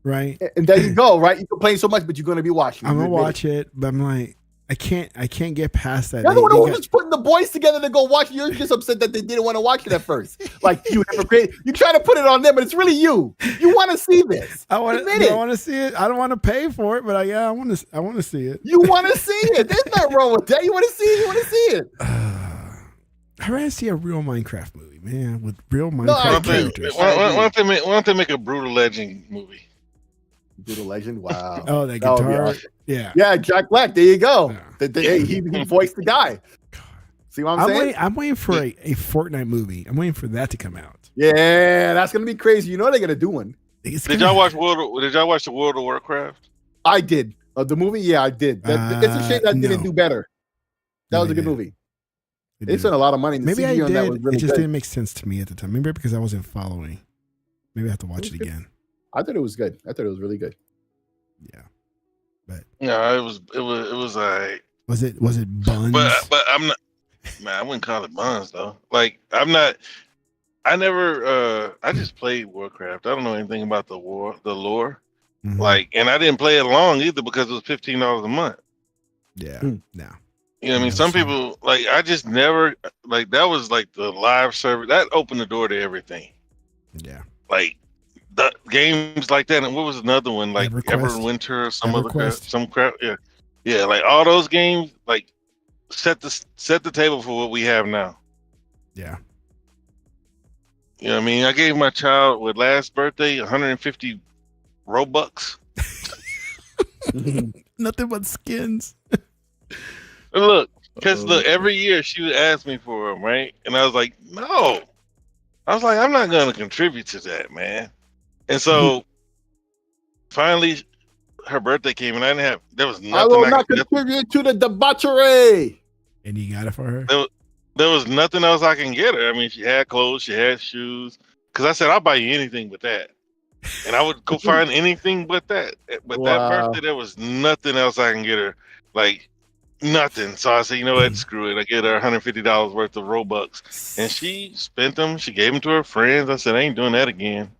Right. And there you go, right? You complain so much, but you're gonna be watching. I'm gonna watch it, but I'm like, I can't get past that. You're the one who was just putting the boys together to go watch it. You're just upset that they didn't want to watch it at first. Like you hypocrite. You try to put it on them, but it's really you. You want to see this. I want to see it. I don't want to pay for it, but I want to see it. You want to see it. There's nothing wrong with that. You want to see it. You want to see it. I'd rather see a real Minecraft movie, man, with real Minecraft characters. Why don't they make a Brutal Legend movie? Brutal Legend, wow. Oh, that guitar. Yeah, Jack Black. There you go. Yeah. He voiced the guy. See what I'm saying? I'm waiting for a Fortnite movie. I'm waiting for that to come out. Yeah, that's gonna be crazy. You know they're gonna do one. Did y'all watch the World of Warcraft? I did. The movie, yeah, I did. It's a shame that didn't do better. That was a good movie. They spent a lot of money. Maybe I did. That was really it just didn't make sense to me at the time. Maybe because I wasn't following. Maybe I have to watch it again. I thought it was good. I thought it was really good. Yeah, but no, it was like. Was it buns? But I'm not. Man, I wouldn't call it buns though. Like I'm not. I never. I just played Warcraft. I don't know anything about the lore. Mm-hmm. Like, and I didn't play it long either because it was $15 a month. Yeah. No. You know what I mean? Some people like. I just never like. That was like the live service that opened the door to everything. Yeah. Like. The games like that, and what was another one like Everwinter or some other crap, some crap? Yeah, like all those games, like set the table for what we have now. Yeah, you know what I mean. I gave my child with last birthday 150 Robux. Nothing but skins. Look, because look, every year she would ask me for them, right? And I was like, no. I was like, I'm not going to contribute to that, man. And so finally, her birthday came, and there was nothing. I will not contribute to the debauchery. And you got it for her? There was nothing else I can get her. I mean, she had clothes, she had shoes. Because I said, I'll buy you anything but that. And I would go find anything but that. But that birthday, there was nothing else I can get her. Like, nothing. So I said, you know what? Screw it. I get her $150 worth of Robux. And she spent them. She gave them to her friends. I said, I ain't doing that again.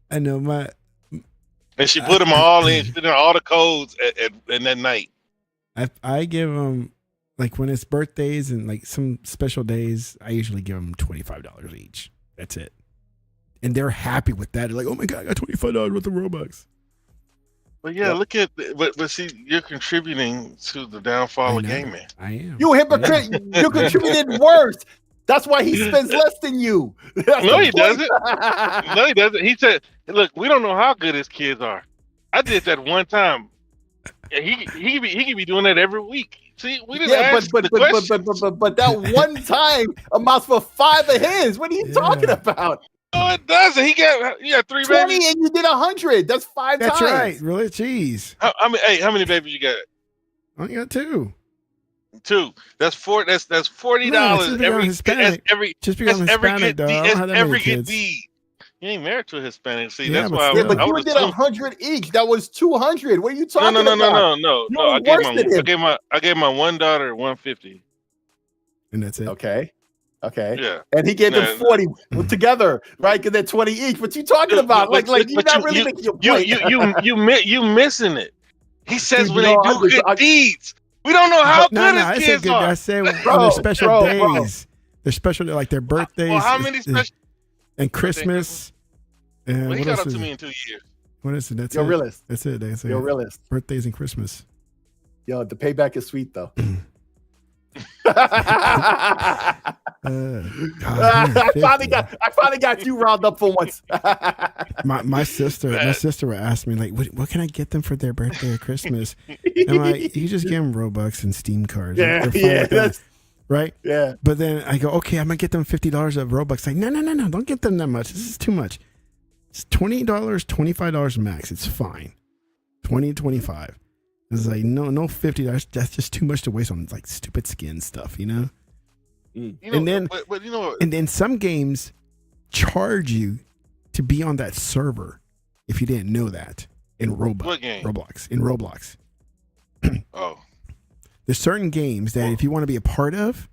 I know and she put them all in. She put in all the codes in that night. I give them, like when it's birthdays and like some special days, I usually give them $25 each. That's it. And they're happy with that. They're like, oh my God, I got $25 worth of Robux. But yeah, look at, but see, you're contributing to the downfall of gaming. I am. You hypocrite. You contributed worse. That's why he spends less than you. No, he doesn't. No, he doesn't. He said, look, we don't know how good his kids are. I did that one time. And he could be doing that every week. See, we didn't ask the question. But that one time amounts for 5 of his. What are you talking about? No, it doesn't. He got 3 20 babies. and you did 100. That's 5 times. That's right. Really? Jeez. How many babies you got? I only got 2. 2. That's $40. That's $40 every good deed. You ain't married to a Hispanic. See, that's why. Yeah, but you did 100 each. That was 200. What are you talking about? No. I gave my one daughter 150. And that's it. Okay. Yeah. And he gave them 40 together, right? Because they're 20 each. What you talking about? Like you're not really making your point. You missing it. He says when they do good deeds. We don't know how good his kids are. I said on their special days. They're special, like their birthdays. Well, how many special? And Christmas. And he got up to me in 2 years. What is it? You're a realist. That's it. You're a realist. Birthdays and Christmas. Yo, the payback is sweet though. I finally got you riled up for once. my sister would ask me, like, what can I get them for their birthday or Christmas? And I'm like, you just give them Robux and Steam cards. That's right. Yeah. But then I go, okay, I'm gonna get them $50 of Robux. Like, no, don't get them that much. This is too much. It's $20, $25 max. It's fine. 20, 25. It's like no $50. That's just too much to waste on like stupid skin stuff, you know. And then some games charge you to be on that server if you didn't know that in Roblox. Oh, there's certain games that if you want to be a part of,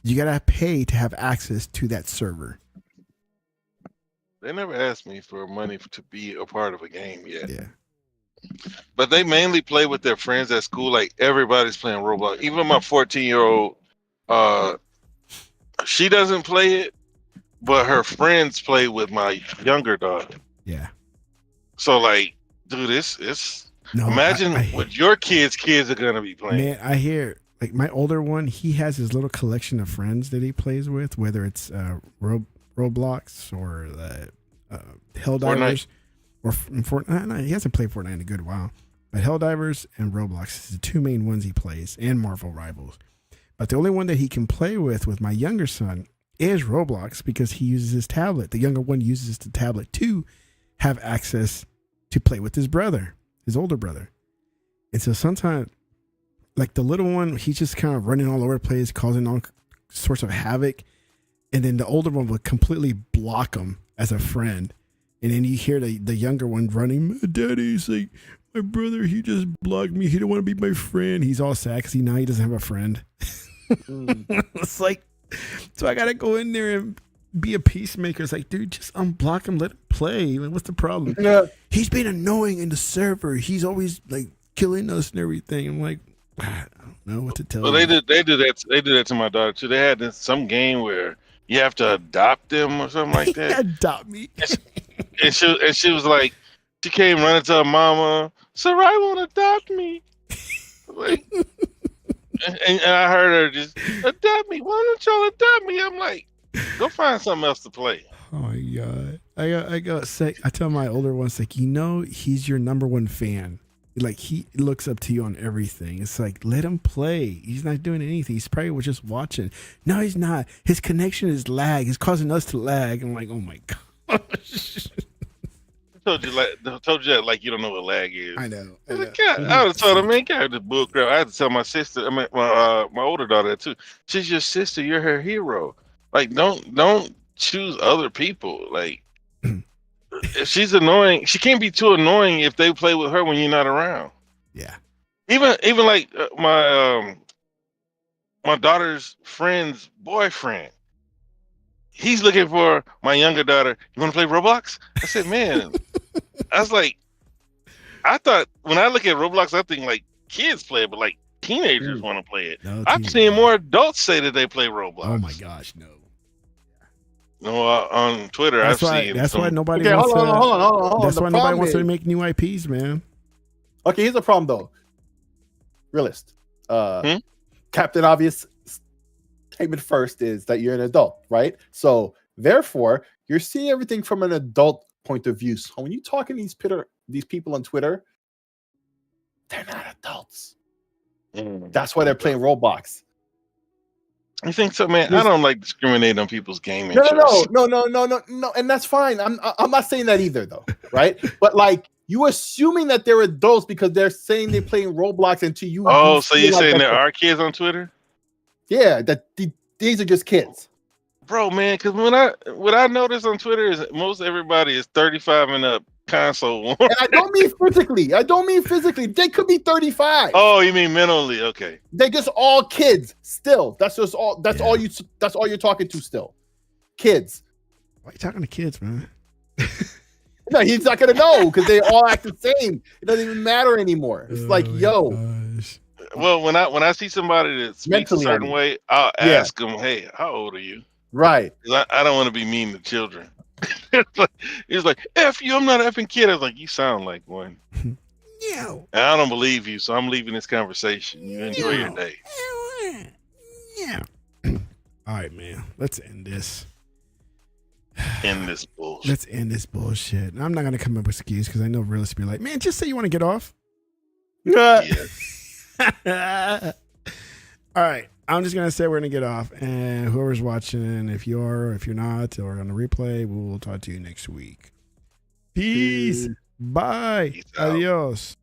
you gotta pay to have access to that server. They never asked me for money to be a part of a game yet. Yeah. But they mainly play with their friends at school. Like everybody's playing Roblox. Even my 14-year-old, she doesn't play it, but her friends play with my younger daughter. Yeah. So like, dude, imagine what your kids are gonna be playing. Man, I hear like my older one, he has his little collection of friends that he plays with, whether it's Roblox or Helldivers. Or Fortnite. No, he hasn't played Fortnite in a good while. But Helldivers and Roblox is the 2 main ones he plays, and Marvel Rivals. But the only one that he can play with my younger son is Roblox because he uses his tablet. The younger one uses the tablet to have access to play with his brother, his older brother. And so sometimes, like the little one, he's just kind of running all over the place, causing all sorts of havoc. And then the older one will completely block him as a friend. And then you hear the younger one running, Daddy's like, my brother, he just blocked me. He didn't want to be my friend. He's all sad because now he doesn't have a friend. It's like, so I got to go in there and be a peacemaker. It's like, dude, just unblock him. Let him play. Like, what's the problem? Yeah. He's been annoying in the server. He's always like killing us and everything. I'm like, I don't know what to tell you. Well, they do that to my daughter too. They had some game where you have to adopt them or something like that. Adopt me. And she was like, she came running to her mama, Sarai won't adopt me. Like, and I heard her just, adopt me. Why don't y'all adopt me? I'm like, go find something else to play. Oh my God. I tell my older ones, like, he's your number one fan. Like, he looks up to you on everything. It's like, let him play. He's not doing anything. He's probably just watching. No, he's not. His connection is lag. It's causing us to lag. I'm like, oh my gosh. I told you that like you don't know what lag is. I know. I would have told him, man, God, the bull crap. I had to tell my sister, my older daughter that too. She's your sister. You're her hero. Like, don't choose other people. Like, if she's annoying, she can't be too annoying if they play with her when you're not around. Yeah. Even like my daughter's friend's boyfriend. He's looking for my younger daughter. You want to play Roblox? I said, man. I was like, I thought when I look at Roblox, I think like kids play it, but like teenagers want to play it. No, I'm seeing more adults say that they play Roblox. Oh my gosh, no. No, on Twitter, I've seen. That's why nobody wants to. Hold on. That's why nobody wants to make new IPs, man. Okay, here's the problem though. Realist. Captain Obvious statement first is that you're an adult, right? So therefore, you're seeing everything from an adult point of view. So when you talking these people on Twitter, they're not adults. That's why they're playing Roblox. You think so, man? I don't like discriminating on people's gaming. No, and that's fine. I'm not saying that either, though, right? But like, you assuming that they're adults because they're saying they're playing Roblox, and to you, oh, so you're saying there are kids on Twitter? Yeah, these are just kids, bro, man. Because what I notice on Twitter is most everybody is 35 and up. Console. And I don't mean physically. They could be 35. Oh, you mean mentally? Okay. They just all kids. Still, that's all. That's all you. That's all you're talking to. Still, kids. Why are you talking to kids, man? No, he's not gonna know because they all act the same. It doesn't even matter anymore. It's like, yo. Gosh. Well, when I see somebody that speaks a certain way, I'll ask them, "Hey, how old are you?" Right. I don't want to be mean to children. He's like, F you, I'm not an effing kid. I was like, you sound like one. Yeah. I don't believe you, so I'm leaving this conversation. You enjoy your day. Yeah. All right, man. Let's end this. End this bullshit. Let's end this bullshit. I'm not going to come up with excuse because I know realists be like, man, just say you want to get off. Yeah. All right. I'm just going to say we're going to get off. And whoever's watching, if you are, or if you're not, or on the replay, we'll talk to you next week. Peace. Bye. Peace out. Adios.